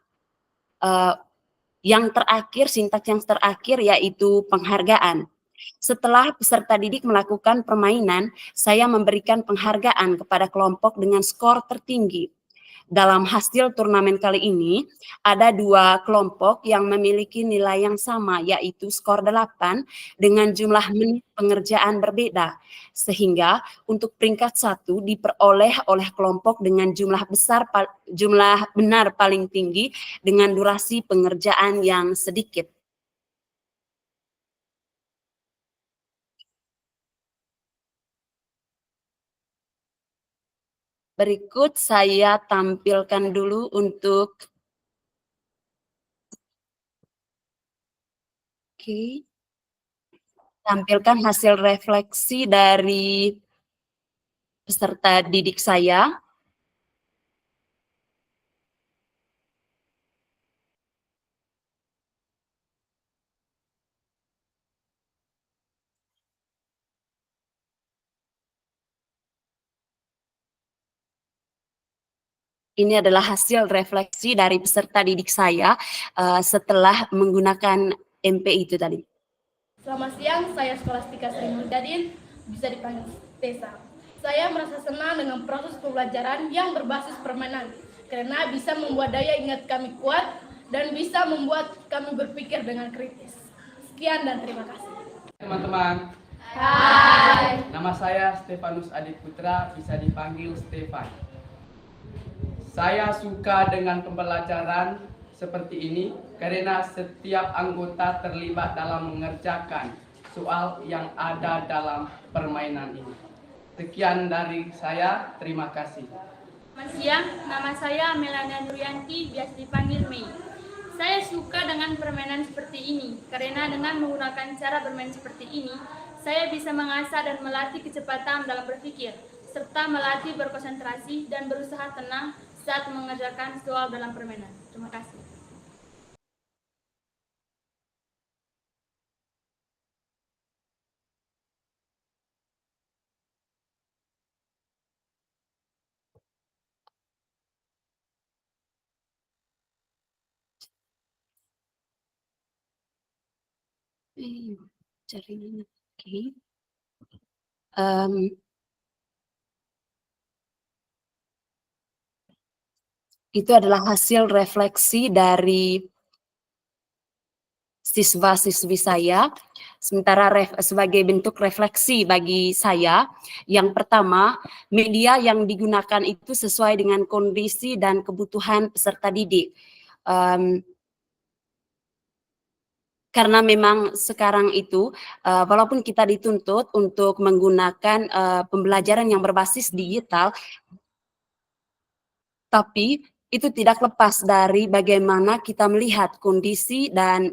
Yang terakhir, sintaks yang terakhir yaitu penghargaan. Setelah peserta didik melakukan permainan, saya memberikan penghargaan kepada kelompok dengan skor tertinggi. dalam hasil turnamen kali ini, ada dua kelompok yang memiliki nilai yang sama, yaitu skor 8 dengan jumlah menit pengerjaan berbeda. Sehingga untuk peringkat 1 diperoleh oleh kelompok dengan jumlah benar paling tinggi dengan durasi pengerjaan yang sedikit. Berikut saya tampilkan dulu untuk tampilkan hasil refleksi dari peserta didik saya. Ini adalah hasil refleksi dari peserta didik saya setelah menggunakan MP itu tadi. Selamat siang, saya Skolastika Sri Mulyadin, bisa dipanggil Tessa. Saya merasa senang dengan proses pembelajaran yang berbasis permainan, karena bisa membuat daya ingat kami kuat dan bisa membuat kami berpikir dengan kritis. Sekian dan terima kasih. Teman-teman. Hai. Nama saya Stefanus Adi Putra, bisa dipanggil Stefan. Saya suka dengan pembelajaran seperti ini karena setiap anggota terlibat dalam mengerjakan soal yang ada dalam permainan ini. Sekian dari saya, terima kasih. Selamat siang, nama saya Melania Nuryanti, biasa dipanggil Mei. Saya suka dengan permainan seperti ini karena dengan menggunakan cara bermain seperti ini, saya bisa mengasah dan melatih kecepatan dalam berpikir, serta melatih berkonsentrasi dan berusaha tenang saat mengerjakan soal dalam permainan. Terima kasih. Jaringannya, itu adalah hasil refleksi dari siswa-siswi saya. Sementara sebagai bentuk refleksi bagi saya, yang pertama, media yang digunakan itu sesuai dengan kondisi dan kebutuhan peserta didik. Karena memang sekarang itu, walaupun kita dituntut untuk menggunakan pembelajaran yang berbasis digital, tapi itu tidak lepas dari bagaimana kita melihat kondisi dan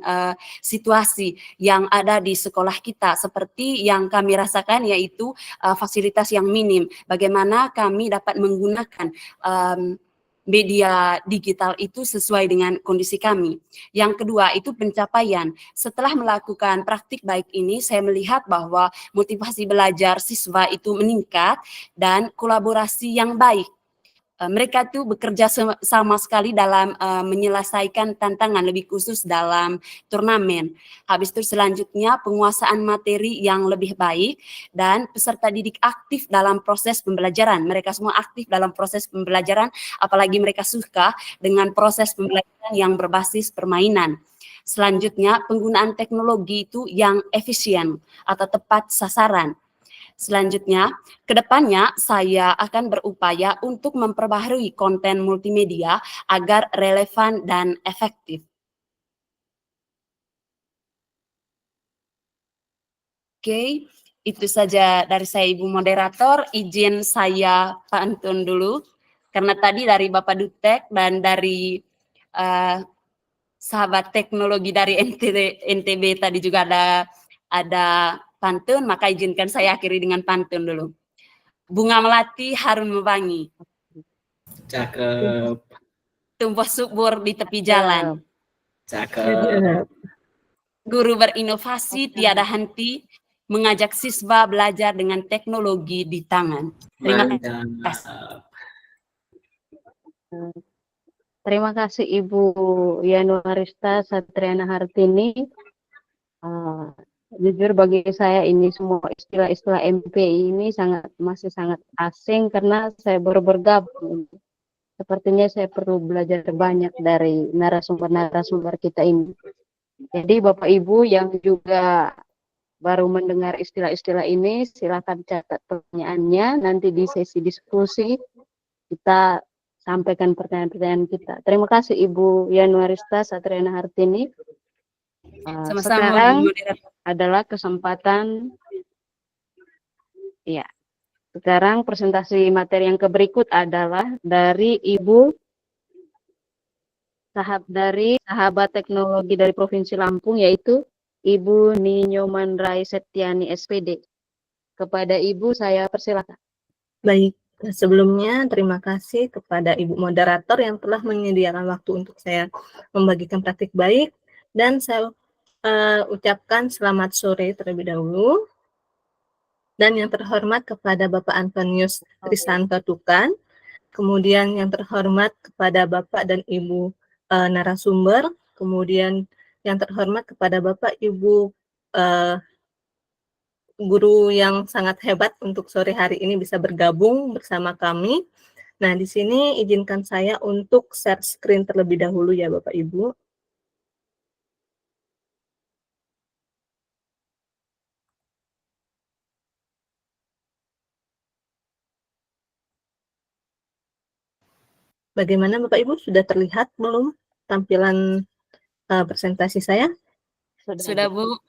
situasi yang ada di sekolah kita. Seperti yang kami rasakan yaitu fasilitas yang minim. Bagaimana kami dapat menggunakan media digital itu sesuai dengan kondisi kami. Yang kedua itu pencapaian. Setelah melakukan praktik baik ini, saya melihat bahwa motivasi belajar siswa itu meningkat dan kolaborasi yang baik. Mereka tuh bekerja sama sekali dalam menyelesaikan tantangan, lebih khusus dalam turnamen. Habis itu selanjutnya penguasaan materi yang lebih baik dan peserta didik aktif dalam proses pembelajaran. Mereka semua aktif dalam proses pembelajaran, apalagi mereka suka dengan proses pembelajaran yang berbasis permainan. Selanjutnya penggunaan teknologi itu yang efisien atau tepat sasaran. Selanjutnya, ke depannya saya akan berupaya untuk memperbaharui konten multimedia agar relevan dan efektif. Oke, itu saja dari saya Ibu Moderator. Izin saya pantun dulu, karena tadi dari Bapak Dutek dan dari sahabat teknologi dari NTB tadi juga ada pantun, maka izinkan saya akhiri dengan pantun dulu. Bunga melati harum wangi. Cakep. Tumbuh subur di tepi jalan. Cakep. Guru berinovasi tiada henti, mengajak siswa belajar dengan teknologi di tangan. Terima kasih. Terima kasih Ibu Yanuarista Satriana Hartini. Jujur bagi saya ini semua istilah-istilah MPI ini masih sangat asing karena saya baru bergabung. Sepertinya saya perlu belajar banyak dari narasumber-narasumber kita ini. Jadi Bapak Ibu yang juga baru mendengar istilah-istilah ini, silakan catat pertanyaannya. Nanti di sesi diskusi kita sampaikan pertanyaan-pertanyaan kita. Terima kasih Ibu Yanuarista Satriana Hartini. Sama-sama, Sekarang Bu Moderator. adalah kesempatan, ya. Sekarang presentasi materi yang berikut adalah dari Ibu sahabat teknologi dari Provinsi Lampung, yaitu Ibu Ninyoman Rai Septiani SPD. Kepada Ibu saya persilakan. Baik, sebelumnya terima kasih kepada Ibu Moderator yang telah menyediakan waktu untuk saya membagikan praktik baik, dan saya ucapkan selamat sore terlebih dahulu. Dan yang terhormat kepada Bapak Antonius Trisanto Tukan, kemudian yang terhormat kepada Bapak dan Ibu narasumber, kemudian yang terhormat kepada Bapak Ibu guru yang sangat hebat untuk sore hari ini bisa bergabung bersama kami. Nah, di sini izinkan saya untuk share screen terlebih dahulu ya Bapak Ibu. Bagaimana Bapak Ibu, sudah terlihat belum tampilan presentasi saya? Sudah, Bu.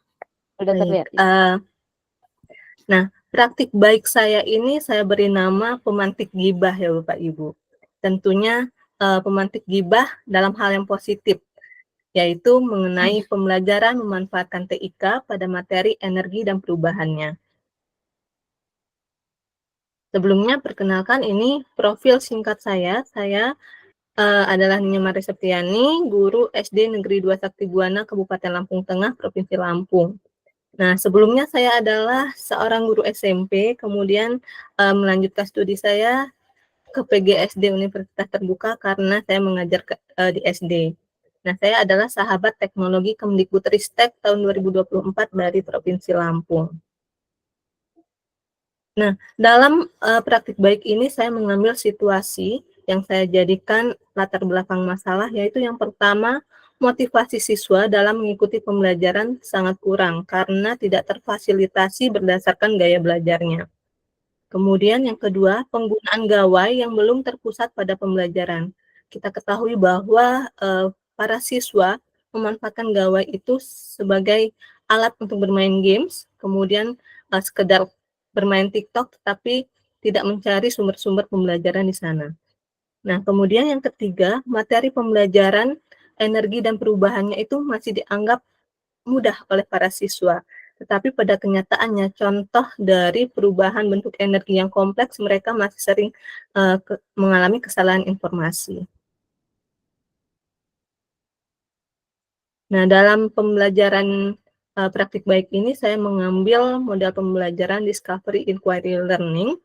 Sudah Baik, terlihat. nah, praktik baik saya ini saya beri nama pemantik gibah ya Bapak Ibu. Tentunya pemantik gibah dalam hal yang positif, yaitu mengenai pembelajaran memanfaatkan TIK pada materi energi dan perubahannya. Sebelumnya, perkenalkan ini profil singkat saya. Saya adalah Ninyoman Rai Septiani, guru SD Negeri 2 Sakti Buana, Kabupaten Lampung Tengah, Provinsi Lampung. Nah, sebelumnya saya adalah seorang guru SMP, kemudian melanjutkan studi saya ke PGSD Universitas Terbuka karena saya mengajar di SD. Nah, saya adalah sahabat teknologi Kemdikbudristek tahun 2024 dari Provinsi Lampung. Nah, dalam praktik baik ini saya mengambil situasi yang saya jadikan latar belakang masalah, yaitu yang pertama, motivasi siswa dalam mengikuti pembelajaran sangat kurang karena tidak terfasilitasi berdasarkan gaya belajarnya. Kemudian yang kedua, penggunaan gawai yang belum terpusat pada pembelajaran. Kita ketahui bahwa para siswa memanfaatkan gawai itu sebagai alat untuk bermain games, kemudian sekedar bermain TikTok, tetapi tidak mencari sumber-sumber pembelajaran di sana. Nah, kemudian yang ketiga, materi pembelajaran energi dan perubahannya itu masih dianggap mudah oleh para siswa. Tetapi pada kenyataannya, contoh dari perubahan bentuk energi yang kompleks, mereka masih sering mengalami kesalahan informasi. Nah, dalam pembelajaran praktik baik ini, saya mengambil model pembelajaran Discovery Inquiry Learning,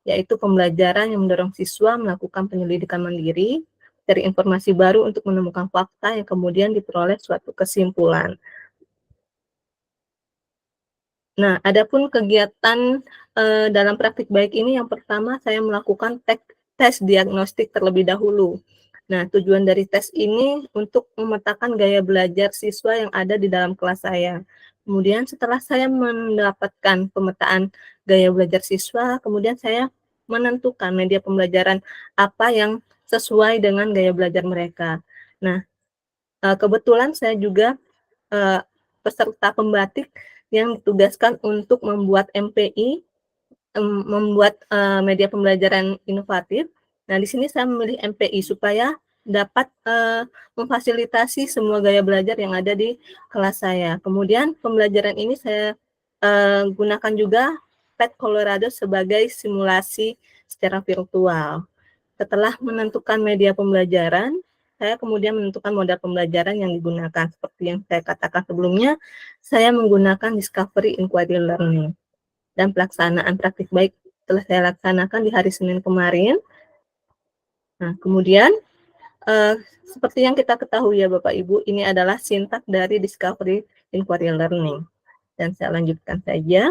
yaitu pembelajaran yang mendorong siswa melakukan penyelidikan mandiri dari informasi baru untuk menemukan fakta yang kemudian diperoleh suatu kesimpulan. Nah, adapun kegiatan dalam praktik baik ini, yang pertama saya melakukan tes diagnostik terlebih dahulu. Nah, tujuan dari tes ini untuk memetakan gaya belajar siswa yang ada di dalam kelas saya. Kemudian setelah saya mendapatkan pemetaan gaya belajar siswa, kemudian saya menentukan media pembelajaran apa yang sesuai dengan gaya belajar mereka. Nah, kebetulan saya juga peserta pembatik yang ditugaskan untuk membuat MPI, membuat media pembelajaran inovatif. Nah, di sini saya memilih MPI supaya dapat memfasilitasi semua gaya belajar yang ada di kelas saya. Kemudian pembelajaran ini saya gunakan juga PET Colorado sebagai simulasi secara virtual. Setelah menentukan media pembelajaran, saya kemudian menentukan model pembelajaran yang digunakan. Seperti yang saya katakan sebelumnya, saya menggunakan Discovery Inquiry Learning. Dan pelaksanaan praktik baik telah saya laksanakan di hari Senin kemarin. Nah, kemudian seperti yang kita ketahui ya Bapak Ibu, ini adalah sintak dari Discovery Inquiry Learning. Dan saya lanjutkan saja.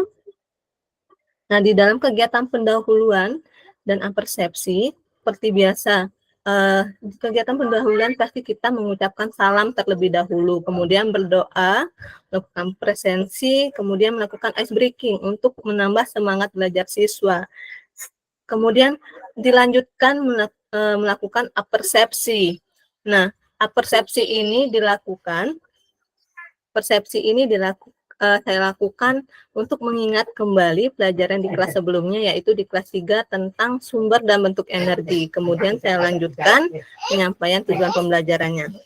Nah, di dalam kegiatan pendahuluan dan apersepsi, seperti biasa, di kegiatan pendahuluan pasti kita mengucapkan salam terlebih dahulu, kemudian berdoa, melakukan presensi, kemudian melakukan ice breaking untuk menambah semangat belajar siswa. Kemudian dilanjutkan melakukan apersepsi. Nah, apersepsi ini dilakukan, saya lakukan untuk mengingat kembali pelajaran di kelas sebelumnya, yaitu di kelas 3 tentang sumber dan bentuk energi. Kemudian saya lanjutkan penyampaian tujuan pembelajarannya.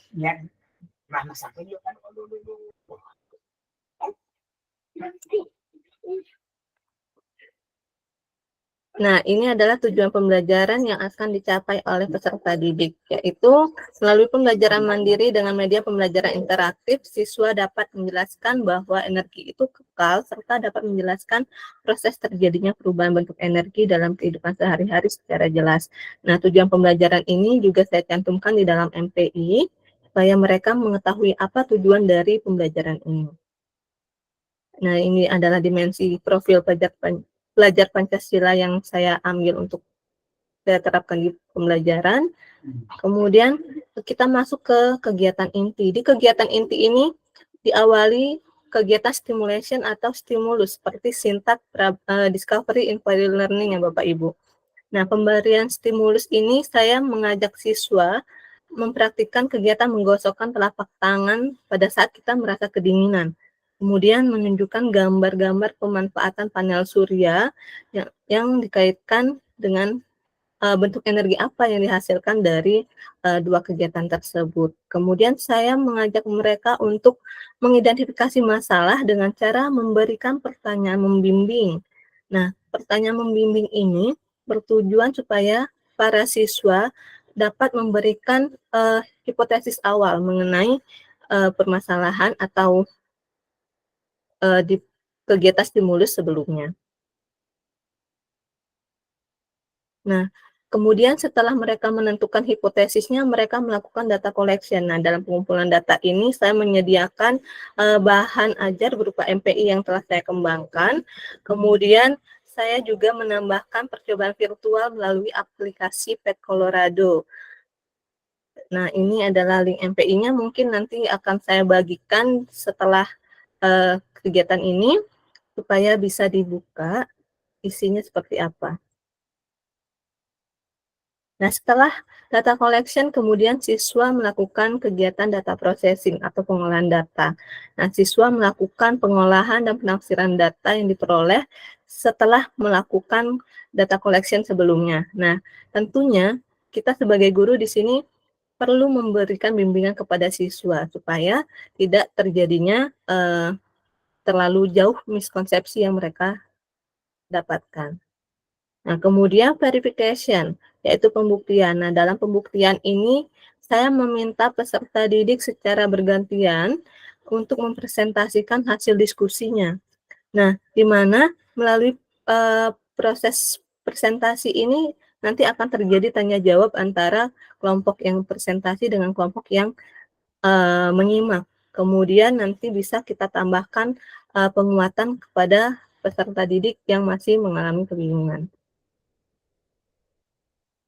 Nah, ini adalah tujuan pembelajaran yang akan dicapai oleh peserta didik, yaitu melalui pembelajaran mandiri dengan media pembelajaran interaktif, siswa dapat menjelaskan bahwa energi itu kekal, serta dapat menjelaskan proses terjadinya perubahan bentuk energi dalam kehidupan sehari-hari secara jelas. Nah, tujuan pembelajaran ini juga saya cantumkan di dalam MPI, supaya mereka mengetahui apa tujuan dari pembelajaran ini. Nah, ini adalah dimensi profil pelajar Pancasila yang saya ambil untuk saya terapkan di pembelajaran. Kemudian kita masuk ke kegiatan inti. Di kegiatan inti ini diawali kegiatan stimulation atau stimulus seperti sintak, discovery, inquiry learning ya Bapak Ibu. Nah, pemberian stimulus ini saya mengajak siswa mempraktikkan kegiatan menggosokkan telapak tangan pada saat kita merasa kedinginan. Kemudian menunjukkan gambar-gambar pemanfaatan panel surya yang dikaitkan dengan bentuk energi apa yang dihasilkan dari dua kegiatan tersebut. Kemudian saya mengajak mereka untuk mengidentifikasi masalah dengan cara memberikan pertanyaan membimbing. Nah, pertanyaan membimbing ini bertujuan supaya para siswa dapat memberikan hipotesis awal mengenai permasalahan atau di kegiatan stimulus sebelumnya. Nah, kemudian setelah mereka menentukan hipotesisnya, mereka melakukan data collection. Nah, dalam pengumpulan data ini saya menyediakan bahan ajar berupa MPI yang telah saya kembangkan. Kemudian saya juga menambahkan percobaan virtual melalui aplikasi Pet Colorado. Nah, ini adalah link MPI-nya, mungkin nanti akan saya bagikan setelah kegiatan ini, supaya bisa dibuka isinya seperti apa. Nah, setelah data collection, kemudian siswa melakukan kegiatan data processing atau pengolahan data. Nah, siswa melakukan pengolahan dan penafsiran data yang diperoleh setelah melakukan data collection sebelumnya. Nah, tentunya kita sebagai guru di sini perlu memberikan bimbingan kepada siswa supaya tidak terjadinya terlalu jauh miskonsepsi yang mereka dapatkan. Nah, kemudian verification, yaitu pembuktian. Nah, dalam pembuktian ini, saya meminta peserta didik secara bergantian untuk mempresentasikan hasil diskusinya. Nah, di mana melalui proses presentasi ini nanti akan terjadi tanya jawab antara kelompok yang presentasi dengan kelompok yang menyimak. Kemudian nanti bisa kita tambahkan penguatan kepada peserta didik yang masih mengalami kebingungan.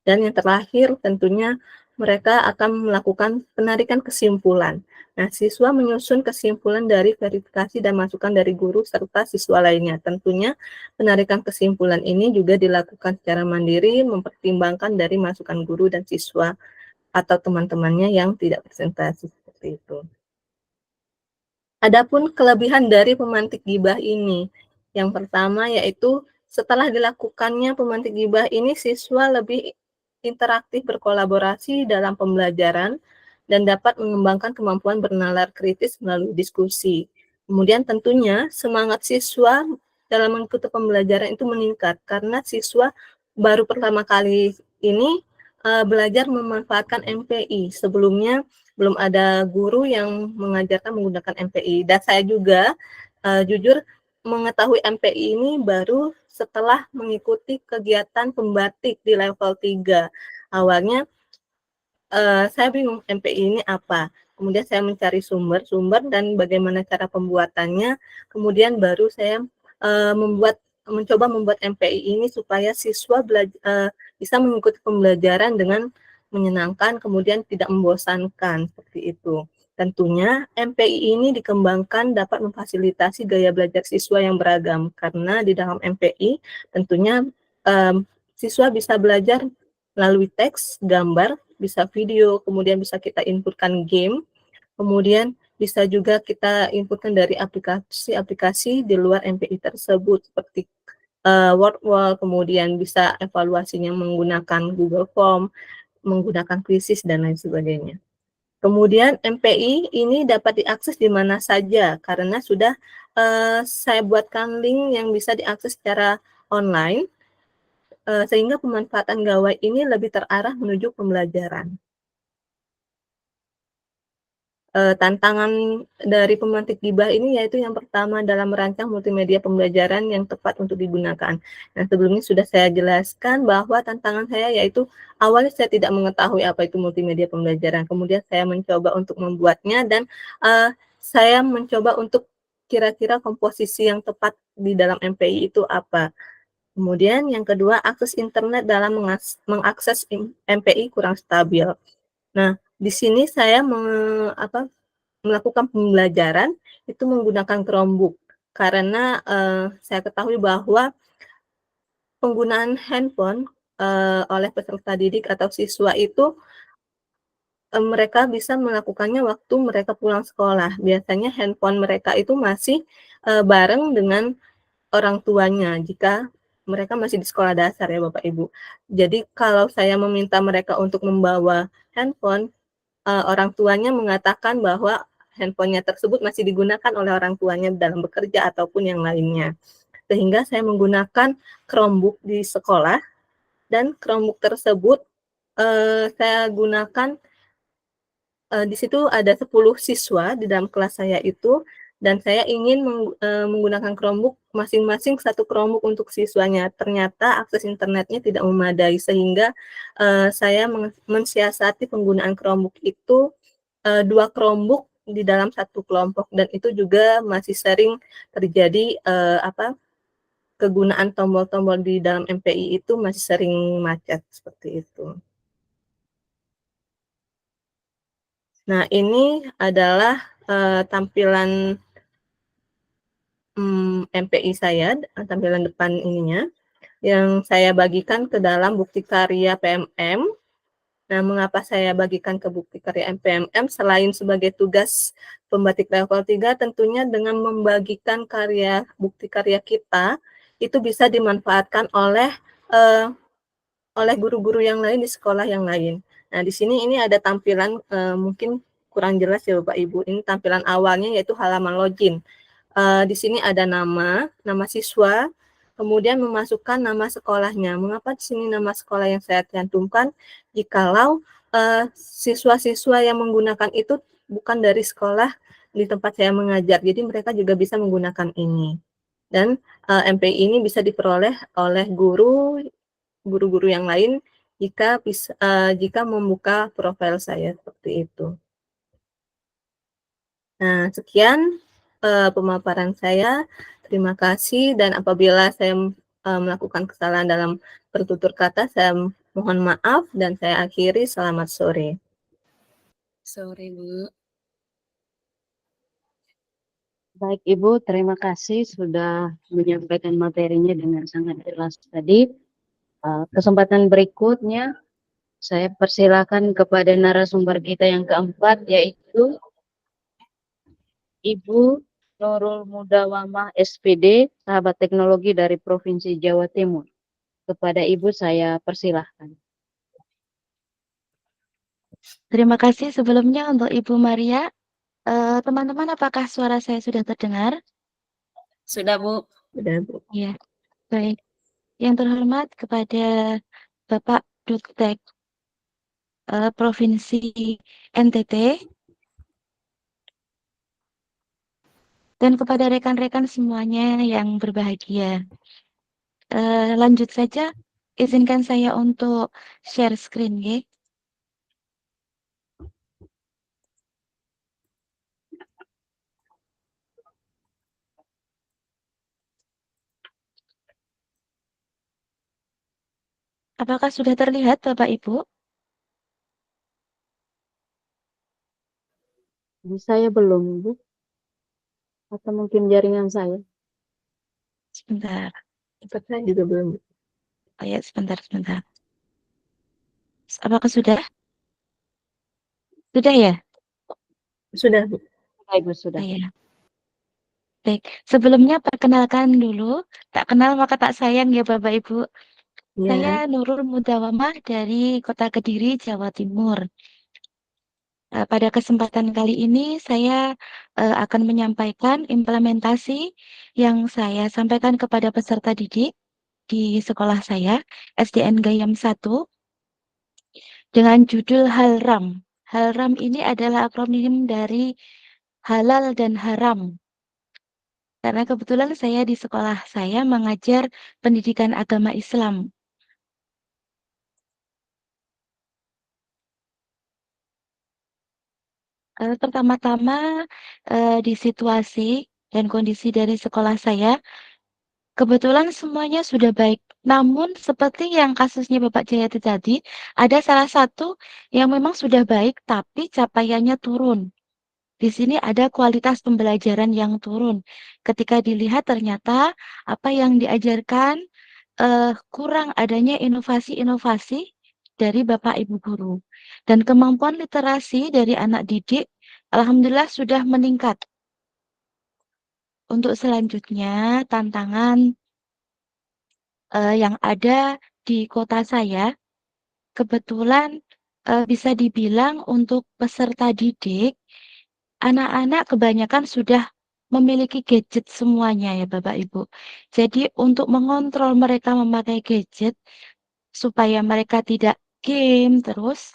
Dan yang terakhir tentunya mereka akan melakukan penarikan kesimpulan. Nah, siswa menyusun kesimpulan dari verifikasi dan masukan dari guru serta siswa lainnya. Tentunya penarikan kesimpulan ini juga dilakukan secara mandiri, mempertimbangkan dari masukan guru dan siswa atau teman-temannya yang tidak presentasi seperti itu. Adapun kelebihan dari pemantik gibah ini, yang pertama yaitu setelah dilakukannya pemantik gibah ini, siswa lebih interaktif berkolaborasi dalam pembelajaran dan dapat mengembangkan kemampuan bernalar kritis melalui diskusi. Kemudian tentunya semangat siswa dalam mengikuti pembelajaran itu meningkat karena siswa baru pertama kali ini belajar memanfaatkan MPI. Sebelumnya belum ada guru yang mengajarkan menggunakan MPI. Dan saya juga jujur mengetahui MPI ini baru setelah mengikuti kegiatan pembatik di level 3. Awalnya saya bingung MPI ini apa. Kemudian saya mencari sumber dan bagaimana cara pembuatannya. Kemudian baru saya mencoba membuat MPI ini supaya siswa bisa mengikuti pembelajaran dengan menyenangkan, kemudian tidak membosankan, seperti itu. Tentunya MPI ini dikembangkan dapat memfasilitasi gaya belajar siswa yang beragam, karena di dalam MPI tentunya siswa bisa belajar melalui teks, gambar, bisa video, kemudian bisa kita inputkan game, kemudian bisa juga kita inputkan dari aplikasi-aplikasi di luar MPI tersebut, seperti Wordwall, kemudian bisa evaluasinya menggunakan Google Form, menggunakan krisis, dan lain sebagainya. Kemudian MPI ini dapat diakses di mana saja, karena sudah saya buatkan link yang bisa diakses secara online, sehingga pemanfaatan gawai ini lebih terarah menuju pembelajaran. Tantangan dari pemantik gibah ini yaitu yang pertama dalam merancang multimedia pembelajaran yang tepat untuk digunakan. Nah, sebelumnya sudah saya jelaskan bahwa tantangan saya yaitu awalnya saya tidak mengetahui apa itu multimedia pembelajaran. Kemudian saya mencoba untuk membuatnya dan saya mencoba untuk kira-kira komposisi yang tepat di dalam MPI itu apa. Kemudian yang kedua, akses internet dalam mengakses MPI kurang stabil. Nah, di sini saya melakukan pembelajaran itu menggunakan Chromebook, karena saya ketahui bahwa penggunaan handphone oleh peserta didik atau siswa itu mereka bisa melakukannya waktu mereka pulang sekolah. Biasanya handphone mereka itu masih bareng dengan orang tuanya jika mereka masih di sekolah dasar ya Bapak Ibu. Jadi kalau saya meminta mereka untuk membawa handphone, orang tuanya mengatakan bahwa handphonenya tersebut masih digunakan oleh orang tuanya dalam bekerja ataupun yang lainnya. Sehingga saya menggunakan Chromebook di sekolah, dan Chromebook tersebut saya gunakan, di situ ada 10 siswa di dalam kelas saya itu, dan saya ingin menggunakan Chromebook masing-masing satu Chromebook untuk siswanya. Ternyata akses internetnya tidak memadai, sehingga saya mensiasati penggunaan Chromebook itu 2 Chromebook di dalam satu kelompok, dan itu juga masih sering terjadi kegunaan tombol-tombol di dalam MPI itu masih sering macet, seperti itu. Nah, ini adalah tampilan MPI saya, tampilan depan ininya, yang saya bagikan ke dalam bukti karya PMM. Nah, mengapa saya bagikan ke bukti karya PMM selain sebagai tugas pembatik level 3, tentunya dengan membagikan bukti karya kita, itu bisa dimanfaatkan oleh guru-guru yang lain di sekolah yang lain. Nah, di sini ini ada tampilan mungkin kurang jelas ya Bapak Ibu. Ini tampilan awalnya yaitu halaman login. Di sini ada nama siswa, kemudian memasukkan nama sekolahnya. Mengapa di sini nama sekolah yang saya cantumkan? Jikalau siswa-siswa yang menggunakan itu bukan dari sekolah di tempat saya mengajar, jadi mereka juga bisa menggunakan ini. Dan MPI ini bisa diperoleh oleh guru-guru yang lain jika membuka profil saya seperti itu. Nah, sekian pemaparan saya. Terima kasih, dan apabila saya melakukan kesalahan dalam bertutur kata, saya mohon maaf, dan saya akhiri. Selamat sore. Sore, Bu. Baik Ibu, terima kasih sudah menyampaikan materinya dengan sangat jelas tadi. Kesempatan berikutnya saya persilakan kepada narasumber kita yang keempat, yaitu Ibu Nurul Mudawamah SPD, sahabat teknologi dari Provinsi Jawa Timur. Kepada Ibu saya persilahkan. Terima kasih sebelumnya untuk Ibu Maria. Teman-teman, apakah suara saya sudah terdengar? Sudah, Bu. Sudah, Bu. Ya, baik. Yang terhormat kepada Bapak Duttek Provinsi NTT, dan kepada rekan-rekan semuanya yang berbahagia. Lanjut saja, izinkan saya untuk share screen, ya. Apakah sudah terlihat, Bapak Ibu? Di saya belum, Bu. Atau mungkin jaringan saya. Sebentar. Tempat saya juga belum. Oh ya, sebentar. Apakah sudah? Sudah ya? Sudah, Bu. Sudah, Ibu, sudah. Oh, ya. Baik, sebelumnya perkenalkan dulu. Tak kenal maka tak sayang ya Bapak Ibu. Ya. Saya Nurul Mudawamah dari Kota Kediri, Jawa Timur. Pada kesempatan kali ini saya akan menyampaikan implementasi yang saya sampaikan kepada peserta didik di sekolah saya, SDN Gayam 1, dengan judul HALRAM. HALRAM ini adalah akronim dari halal dan haram. Karena kebetulan saya di sekolah saya mengajar pendidikan agama Islam. Pertama-tama di situasi dan kondisi dari sekolah saya, kebetulan semuanya sudah baik. Namun seperti yang kasusnya Bapak Jayati tadi, ada salah satu yang memang sudah baik tapi capaiannya turun. Di sini ada kualitas pembelajaran yang turun. Ketika dilihat ternyata apa yang diajarkan kurang adanya inovasi-inovasi dari Bapak Ibu guru. Dan kemampuan literasi dari anak didik alhamdulillah sudah meningkat. Untuk selanjutnya tantangan yang ada di kota saya, kebetulan bisa dibilang untuk peserta didik, anak-anak kebanyakan sudah memiliki gadget semuanya ya Bapak Ibu. Jadi untuk mengontrol mereka memakai gadget supaya mereka tidak game terus.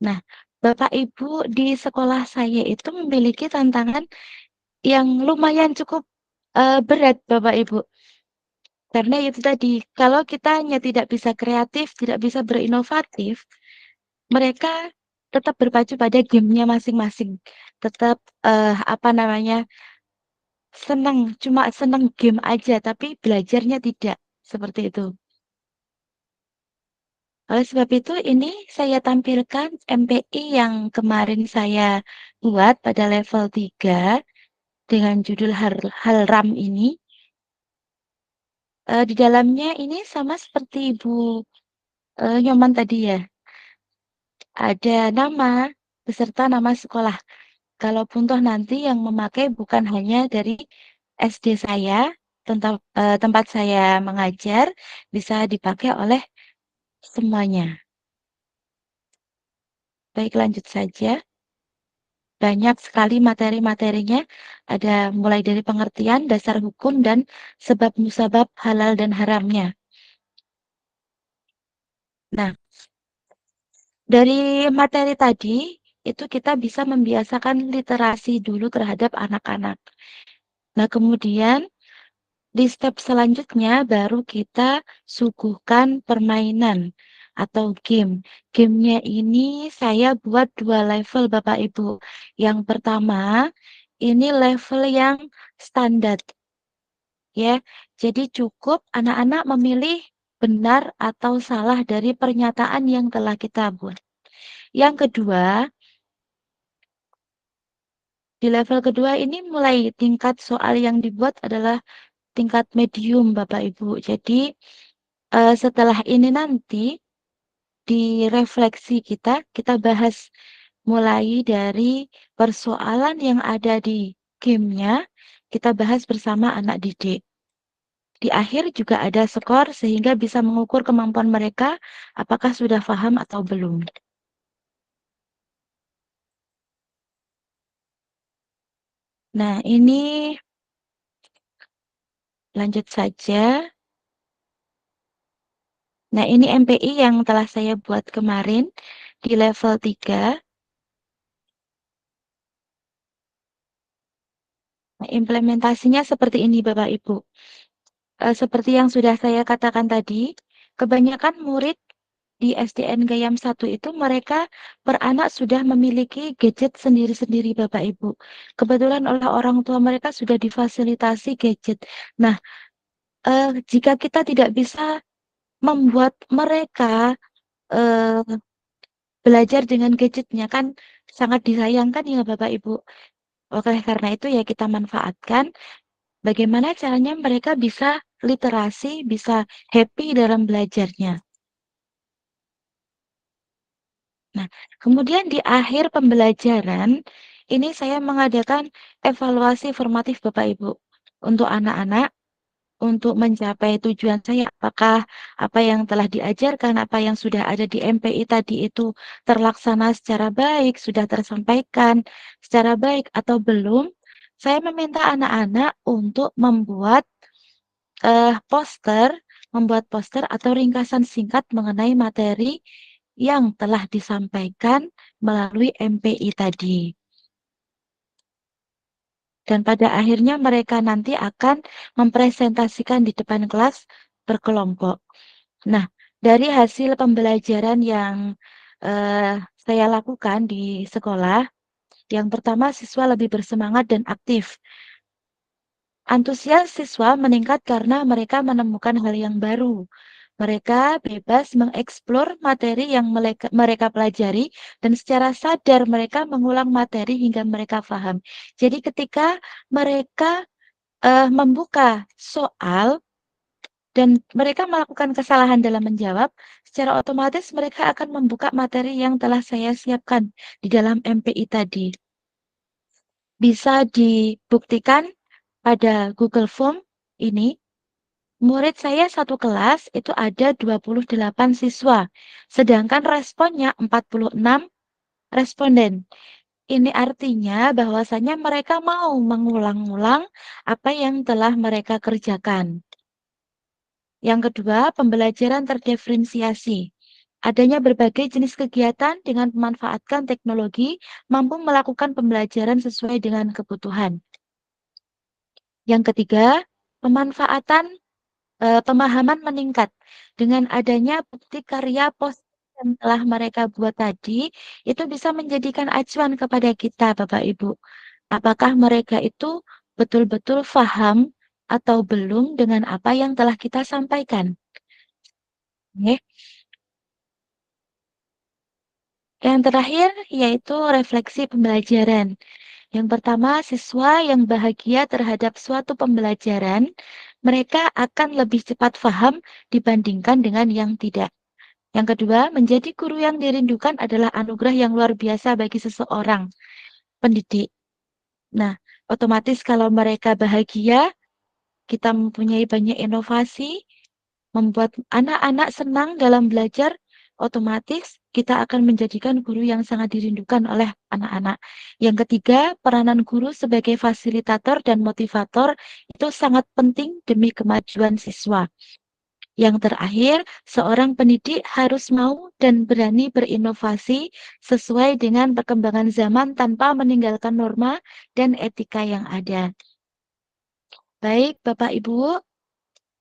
Nah, Bapak Ibu di sekolah saya itu memiliki tantangan yang lumayan cukup berat Bapak Ibu. Karena itu tadi, kalau kita hanya tidak bisa kreatif, tidak bisa berinovatif, mereka tetap berpacu pada gamenya masing-masing. Tetap apa namanya, cuma senang game aja, tapi belajarnya tidak. Seperti itu. Oleh sebab itu, ini saya tampilkan MPI yang kemarin saya buat pada level 3 dengan judul HALRAM ini. Di dalamnya ini sama seperti Ibu Nyoman tadi ya. Ada nama beserta nama sekolah. Kalaupun toh nanti yang memakai bukan hanya dari SD saya, tempat saya mengajar, bisa dipakai oleh semuanya. Baik, lanjut saja. Banyak sekali materi-materinya, ada mulai dari pengertian, dasar hukum, dan sebab musabab halal dan haramnya. Nah, dari materi tadi, itu kita bisa membiasakan literasi dulu terhadap anak-anak. Nah, kemudian di step selanjutnya baru kita suguhkan permainan atau game. Gamenya ini saya buat 2 level Bapak Ibu. Yang pertama, ini level yang standar. Ya, jadi cukup anak-anak memilih benar atau salah dari pernyataan yang telah kita buat. Yang kedua, di level kedua ini mulai tingkat soal yang dibuat adalah tingkat medium Bapak Ibu. Jadi setelah ini nanti di refleksi kita bahas mulai dari persoalan yang ada di gamenya, kita bahas bersama anak didik. Di akhir juga ada skor sehingga bisa mengukur kemampuan mereka apakah sudah paham atau belum. Nah, ini lanjut saja. Nah, ini MPI yang telah saya buat kemarin di level 3. Nah, implementasinya seperti ini Bapak Ibu. Seperti yang sudah saya katakan tadi, kebanyakan murid di SDN Gayam 1 itu mereka per anak sudah memiliki gadget sendiri-sendiri Bapak Ibu. Kebetulan oleh orang tua mereka sudah difasilitasi gadget. Nah, jika kita tidak bisa membuat mereka belajar dengan gadgetnya kan sangat disayangkan ya Bapak Ibu. Oleh karena itu ya kita manfaatkan bagaimana caranya mereka bisa literasi, bisa happy dalam belajarnya. Nah, kemudian di akhir pembelajaran, ini saya mengadakan evaluasi formatif Bapak Ibu untuk anak-anak untuk mencapai tujuan saya. Apakah apa yang telah diajarkan, apa yang sudah ada di MPI tadi itu terlaksana secara baik, sudah tersampaikan secara baik atau belum? Saya meminta anak-anak untuk membuat membuat poster atau ringkasan singkat mengenai materi yang telah disampaikan melalui MPI tadi. Dan pada akhirnya mereka nanti akan mempresentasikan di depan kelas berkelompok. Nah, dari hasil pembelajaran yang saya lakukan di sekolah, yang pertama siswa lebih bersemangat dan aktif. Antusias siswa meningkat karena mereka menemukan hal yang baru. Mereka bebas mengeksplor materi yang mereka pelajari dan secara sadar mereka mengulang materi hingga mereka paham. Jadi ketika mereka membuka soal dan mereka melakukan kesalahan dalam menjawab, secara otomatis mereka akan membuka materi yang telah saya siapkan di dalam MPI tadi. Bisa dibuktikan pada Google Form ini, murid saya satu kelas itu ada 28 siswa, sedangkan responnya 46 responden. Ini artinya bahwasanya mereka mau mengulang-ulang apa yang telah mereka kerjakan. Yang kedua, pembelajaran terdiferensiasi. Adanya berbagai jenis kegiatan dengan memanfaatkan teknologi mampu melakukan pembelajaran sesuai dengan kebutuhan. Yang ketiga, pemanfaatan pemahaman meningkat. Dengan adanya bukti karya poster yang telah mereka buat tadi, itu bisa menjadikan acuan kepada kita, Bapak Ibu. Apakah mereka itu betul-betul paham atau belum dengan apa yang telah kita sampaikan? Oke. Yang terakhir yaitu refleksi pembelajaran. Yang pertama, siswa yang bahagia terhadap suatu pembelajaran, mereka akan lebih cepat paham dibandingkan dengan yang tidak. Yang kedua, menjadi guru yang dirindukan adalah anugerah yang luar biasa bagi seseorang pendidik. Nah, otomatis kalau mereka bahagia, kita mempunyai banyak inovasi, membuat anak-anak senang dalam belajar, otomatis kita akan menjadikan guru yang sangat dirindukan oleh anak-anak. Yang ketiga, peranan guru sebagai fasilitator dan motivator itu sangat penting demi kemajuan siswa. Yang terakhir, seorang pendidik harus mau dan berani berinovasi sesuai dengan perkembangan zaman tanpa meninggalkan norma dan etika yang ada. Baik, Bapak Ibu,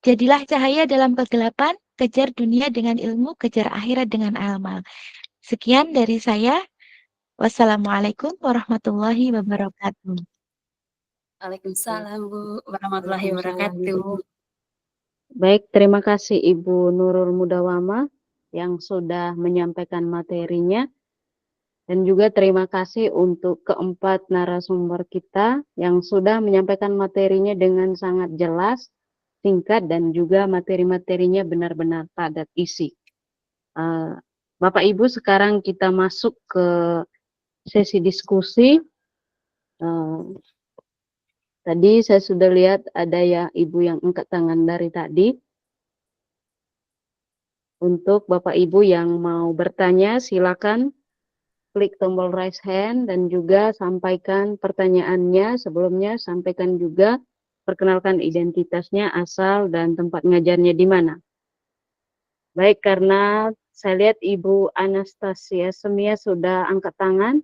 jadilah cahaya dalam kegelapan, kejar dunia dengan ilmu, kejar akhirat dengan amal. Sekian dari saya. Wassalamualaikum warahmatullahi wabarakatuh. Waalaikumsalam Bu warahmatullahi wabarakatuh. Baik, terima kasih Ibu Nurul Mudawama yang sudah menyampaikan materinya. Dan juga terima kasih untuk keempat narasumber kita yang sudah menyampaikan materinya dengan sangat jelas, singkat, dan juga materi-materinya benar-benar padat isi. Bapak Ibu, sekarang kita masuk ke sesi diskusi. Tadi saya sudah lihat ada ya Ibu yang angkat tangan dari tadi. Untuk Bapak Ibu yang mau bertanya, silakan klik tombol raise hand dan juga sampaikan pertanyaannya. Sebelumnya sampaikan juga, perkenalkan identitasnya, asal, dan tempat ngajarnya di mana. Baik, karena saya lihat Ibu Anastasia Semia sudah angkat tangan.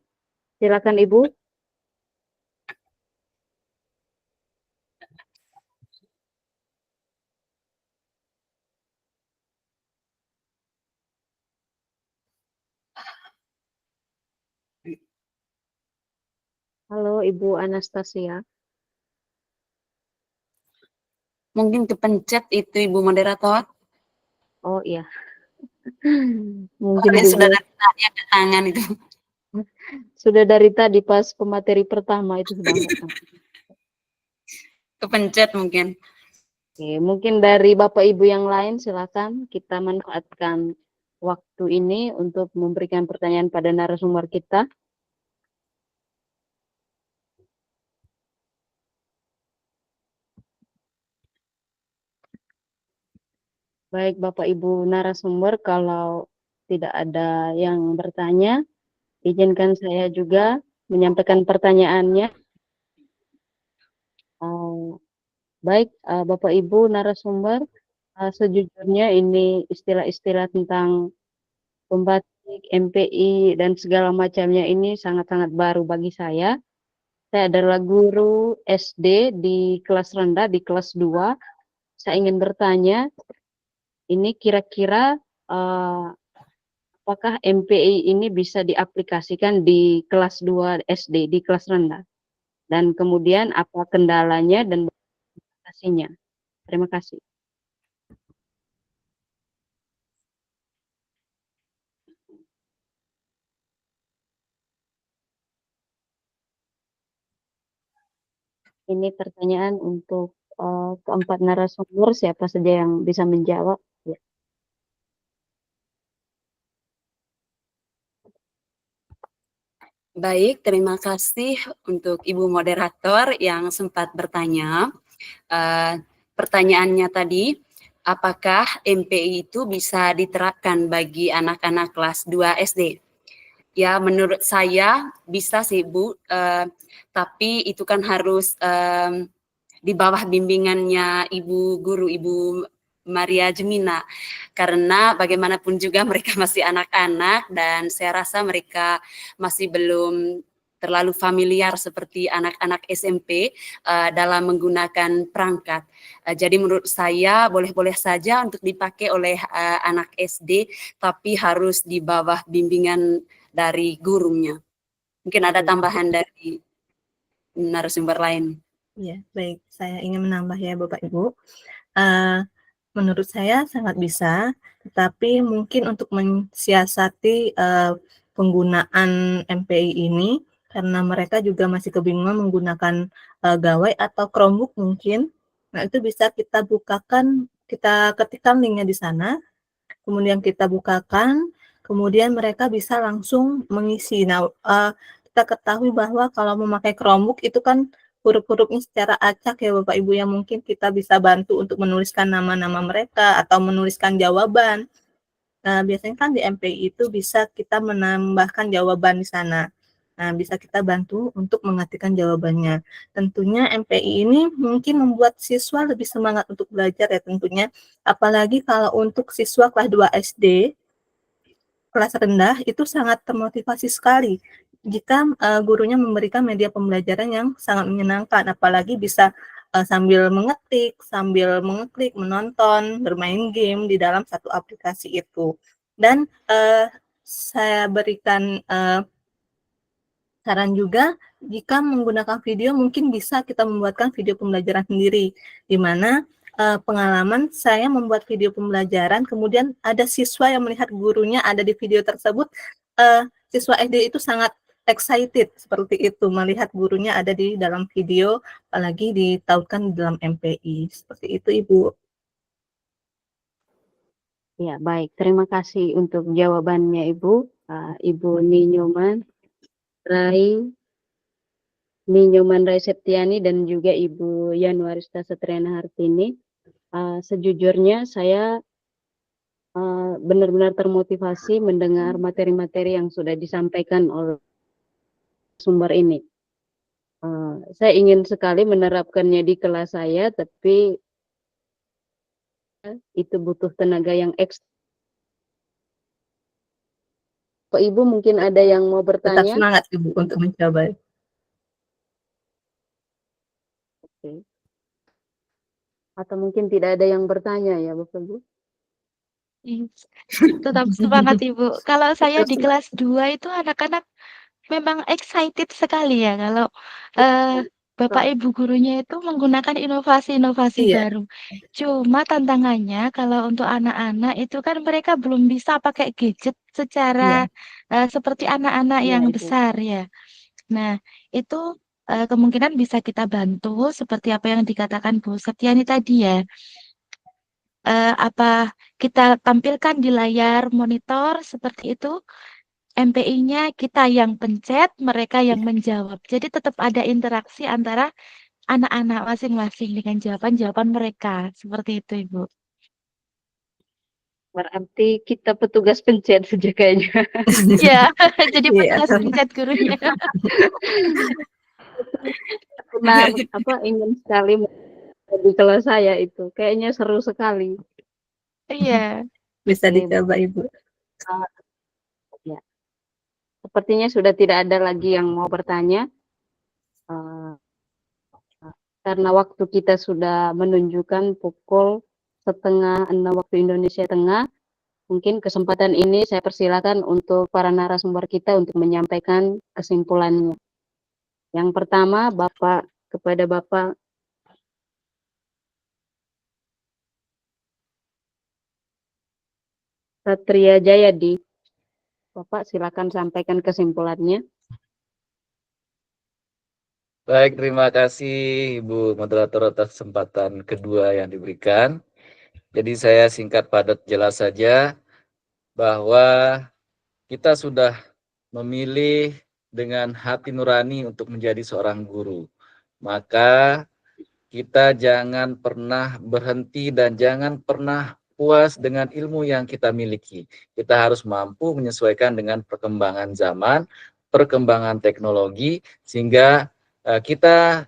Silakan Ibu. Halo Ibu Anastasia. Mungkin kepencet itu Ibu moderator. Oh iya. Mungkin Sudah juga dari tadi ada tangan itu. Sudah dari tadi pas pemateri pertama itu sudah angkat tangan. Kepencet mungkin. Oke, mungkin dari Bapak Ibu yang lain silakan kita manfaatkan waktu ini untuk memberikan pertanyaan pada narasumber kita. Baik Bapak Ibu narasumber, kalau tidak ada yang bertanya, izinkan saya juga menyampaikan pertanyaannya. Baik Bapak Ibu narasumber, sejujurnya ini istilah-istilah tentang pembatik, MPI, dan segala macamnya ini sangat-sangat baru bagi saya. Saya adalah guru SD di kelas rendah, di kelas 2. Saya ingin bertanya, ini kira-kira apakah MPI ini bisa diaplikasikan di kelas 2 SD, di kelas rendah? Dan kemudian apa kendalanya dan aplikasinya? Terima kasih. Ini pertanyaan untuk keempat narasumber, siapa saja yang bisa menjawab? Ya. Baik, terima kasih untuk Ibu moderator yang sempat bertanya. Pertanyaannya tadi, apakah MPI itu bisa diterapkan bagi anak-anak kelas 2 SD? Ya, menurut saya bisa sih, Bu. Tapi itu kan harus di bawah bimbingannya Ibu Guru, Ibu Maria Jemina. Karena bagaimanapun juga mereka masih anak-anak dan saya rasa mereka masih belum terlalu familiar seperti anak-anak SMP dalam menggunakan perangkat. Jadi menurut saya boleh-boleh saja untuk dipakai oleh anak SD, tapi harus di bawah bimbingan dari gurunya. Mungkin ada tambahan dari narasumber lain. Ya, baik. Saya ingin menambah ya Bapak Ibu. Menurut saya sangat bisa, tetapi mungkin untuk mensiasati penggunaan MPI ini, karena mereka juga masih kebingungan menggunakan gawai atau Chromebook mungkin. Nah, itu bisa kita bukakan, kita ketikkan linknya di sana, kemudian kita bukakan, kemudian mereka bisa langsung mengisi. Nah, kita ketahui bahwa kalau memakai Chromebook itu kan huruf-hurufnya secara acak ya Bapak Ibu, yang mungkin kita bisa bantu untuk menuliskan nama-nama mereka atau menuliskan jawaban. Nah, biasanya kan di MPI itu bisa kita menambahkan jawaban di sana. Nah, bisa kita bantu untuk mengetikkan jawabannya. Tentunya MPI ini mungkin membuat siswa lebih semangat untuk belajar ya tentunya. Apalagi kalau untuk siswa kelas 2 SD, kelas rendah, itu sangat termotivasi sekali jika gurunya memberikan media pembelajaran yang sangat menyenangkan, apalagi bisa sambil mengetik, sambil mengeklik, menonton, bermain game di dalam satu aplikasi itu. Dan saya berikan saran juga, jika menggunakan video mungkin bisa kita membuatkan video pembelajaran sendiri, di mana pengalaman saya membuat video pembelajaran, kemudian ada siswa yang melihat gurunya ada di video tersebut, siswa SD itu sangat excited seperti itu, melihat gurunya ada di dalam video, apalagi ditautkan di dalam MPI. Seperti itu, Ibu. Ya, baik. Terima kasih untuk jawabannya, Ibu. Ibu Ninyoman Rai Septiani dan juga Ibu Yanuarista Satriana Hartini. Sejujurnya saya benar-benar termotivasi mendengar materi-materi yang sudah disampaikan oleh sumber ini. Saya ingin sekali menerapkannya di kelas saya, tapi itu butuh tenaga yang ekstra. Pak Ibu mungkin ada yang mau bertanya? Tetap semangat Ibu untuk mencoba. Oke. Atau mungkin tidak ada yang bertanya ya Bapak Ibu? Tetap semangat Ibu. Kalau saya di kelas 2 itu anak-anak memang excited sekali ya kalau Bapak Ibu gurunya itu menggunakan inovasi-inovasi Iya, baru. Cuma tantangannya kalau untuk anak-anak itu kan mereka belum bisa pakai gadget secara iya. seperti anak-anak Iya, yang Ibu. besar ya. Nah, itu kemungkinan bisa kita bantu seperti apa yang dikatakan Bu Septiani tadi ya. Apa kita tampilkan di layar monitor seperti itu, MPI-nya kita yang pencet, mereka yang menjawab. Jadi tetap ada interaksi antara anak-anak masing-masing dengan jawaban-jawaban mereka. Seperti itu, Ibu. Berarti kita petugas pencet saja kayaknya. Ya, jadi Iya, petugas pencet gurunya. Benar, ingin sekali di kelas saya itu. Kayaknya seru sekali. Iya. bisa Oke, dicoba Ibu. ya. Sepertinya sudah tidak ada lagi yang mau bertanya. Eh, karena waktu kita sudah menunjukkan pukul 5:30 waktu Indonesia Tengah, mungkin kesempatan ini saya persilakan untuk para narasumber kita untuk menyampaikan kesimpulannya. Yang pertama, kepada Bapak Satria Jayadi. Bapak silakan sampaikan kesimpulannya. Baik, terima kasih Ibu Moderator atas kesempatan kedua yang diberikan. Jadi saya singkat padat jelas saja bahwa kita sudah memilih dengan hati nurani untuk menjadi seorang guru. Maka kita jangan pernah berhenti dan jangan pernah puas dengan ilmu yang kita miliki. Kita harus mampu menyesuaikan dengan perkembangan zaman, perkembangan teknologi, sehingga kita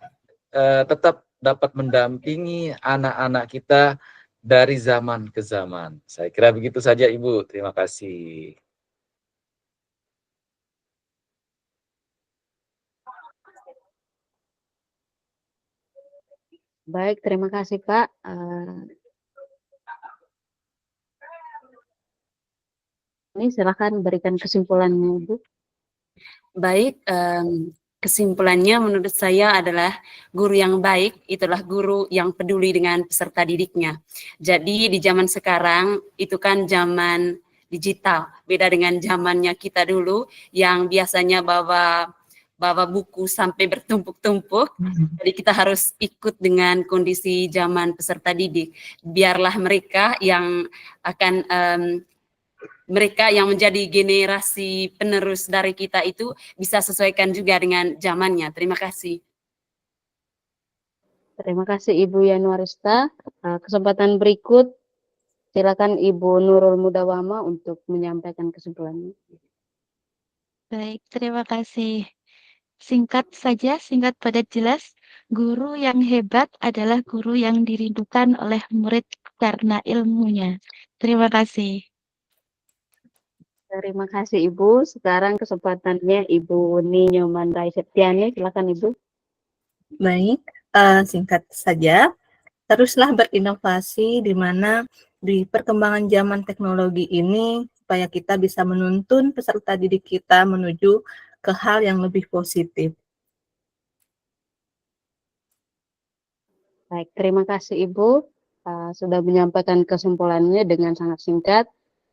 tetap dapat mendampingi anak-anak kita dari zaman ke zaman. Saya kira begitu saja, Ibu. Terima kasih. Baik, terima kasih Pak. Ini silakan berikan kesimpulannya, Ibu. Baik, kesimpulannya menurut saya adalah guru yang baik itulah guru yang peduli dengan peserta didiknya. Jadi di zaman sekarang itu kan zaman digital, beda dengan zamannya kita dulu yang biasanya bawa buku sampai bertumpuk-tumpuk. Jadi kita harus ikut dengan kondisi zaman peserta didik. Biarlah mereka yang akan mereka yang menjadi generasi penerus dari kita itu bisa sesuaikan juga dengan zamannya. Terima kasih. Terima kasih Ibu Yanuarista. Kesempatan berikut, silakan Ibu Nurul Mudawama untuk menyampaikan kesimpulannya. Baik, terima kasih. Singkat saja, singkat padat jelas. Guru yang hebat adalah guru yang dirindukan oleh murid karena ilmunya. Terima kasih. Terima kasih Ibu. Sekarang kesempatannya Ibu Ninyoman Rai Septiani. Silakan Ibu. Baik, singkat saja. Teruslah berinovasi di mana di perkembangan zaman teknologi ini supaya kita bisa menuntun peserta didik kita menuju ke hal yang lebih positif. Baik, terima kasih Ibu. Sudah menyampaikan kesimpulannya dengan sangat singkat,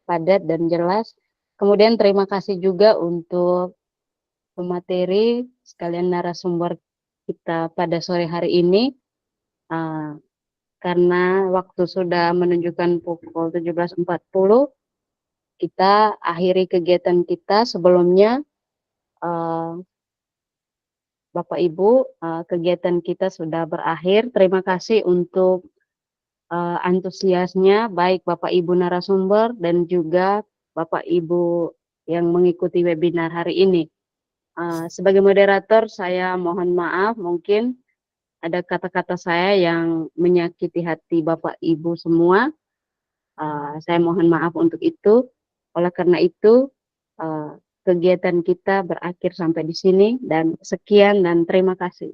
padat, dan jelas. Kemudian terima kasih juga untuk pemateri sekalian narasumber kita pada sore hari ini. Karena waktu sudah menunjukkan pukul 17.40, kita akhiri kegiatan kita. Sebelumnya, Bapak Ibu, kegiatan kita sudah berakhir. Terima kasih untuk antusiasnya, baik Bapak Ibu narasumber dan juga Bapak Ibu yang mengikuti webinar hari ini. Sebagai moderator, saya mohon maaf, mungkin ada kata-kata saya yang menyakiti hati Bapak Ibu semua. Saya mohon maaf untuk itu. Oleh karena itu, kegiatan kita berakhir sampai di sini, dan sekian dan terima kasih.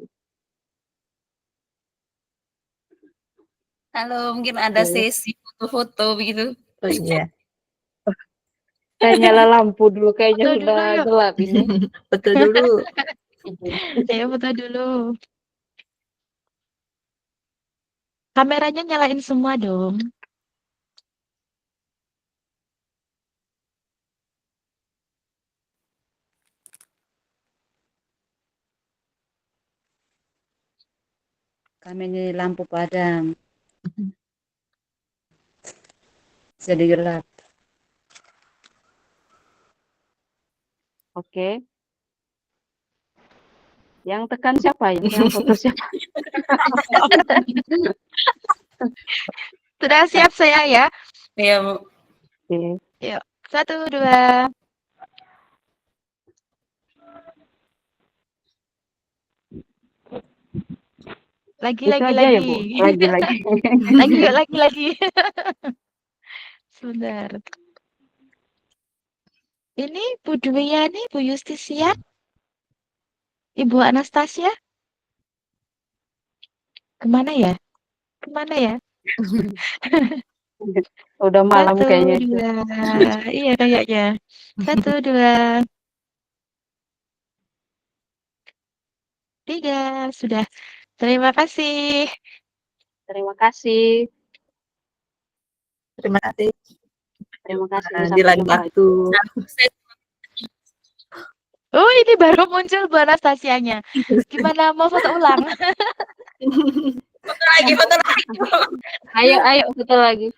Halo, mungkin ada sesi foto-foto begitu. Oh iya, Saya nyala lampu dulu, kayaknya Foto sudah dulu yuk. gelap ini. betul dulu. Saya foto dulu. Kameranya nyalain semua dong. Kami ini lampu padam. Jadi gelap. Oke. Yang tekan siapa ya? Yang foto siapa? Sudah siap saya ya? Iya, Bu. Oke. Yuk, 1, 2. Lagi. Itu aja ya, Bu. Lagi. Lagi. Sebentar. Ini Bu Dwiyani, Bu Justisia, Ibu Anastasia. Kemana ya? Udah malam 1, kayaknya. 2. Iya kayaknya. 1, 2. 3. Sudah. Terima kasih. Terima kasih. Terima kasih. Terima kasih. Di Sampai lain jumpa. waktu. Oh, ini baru muncul Bu Anastasianya. Gimana, mau foto ulang? Foto lagi. Ayo, foto lagi.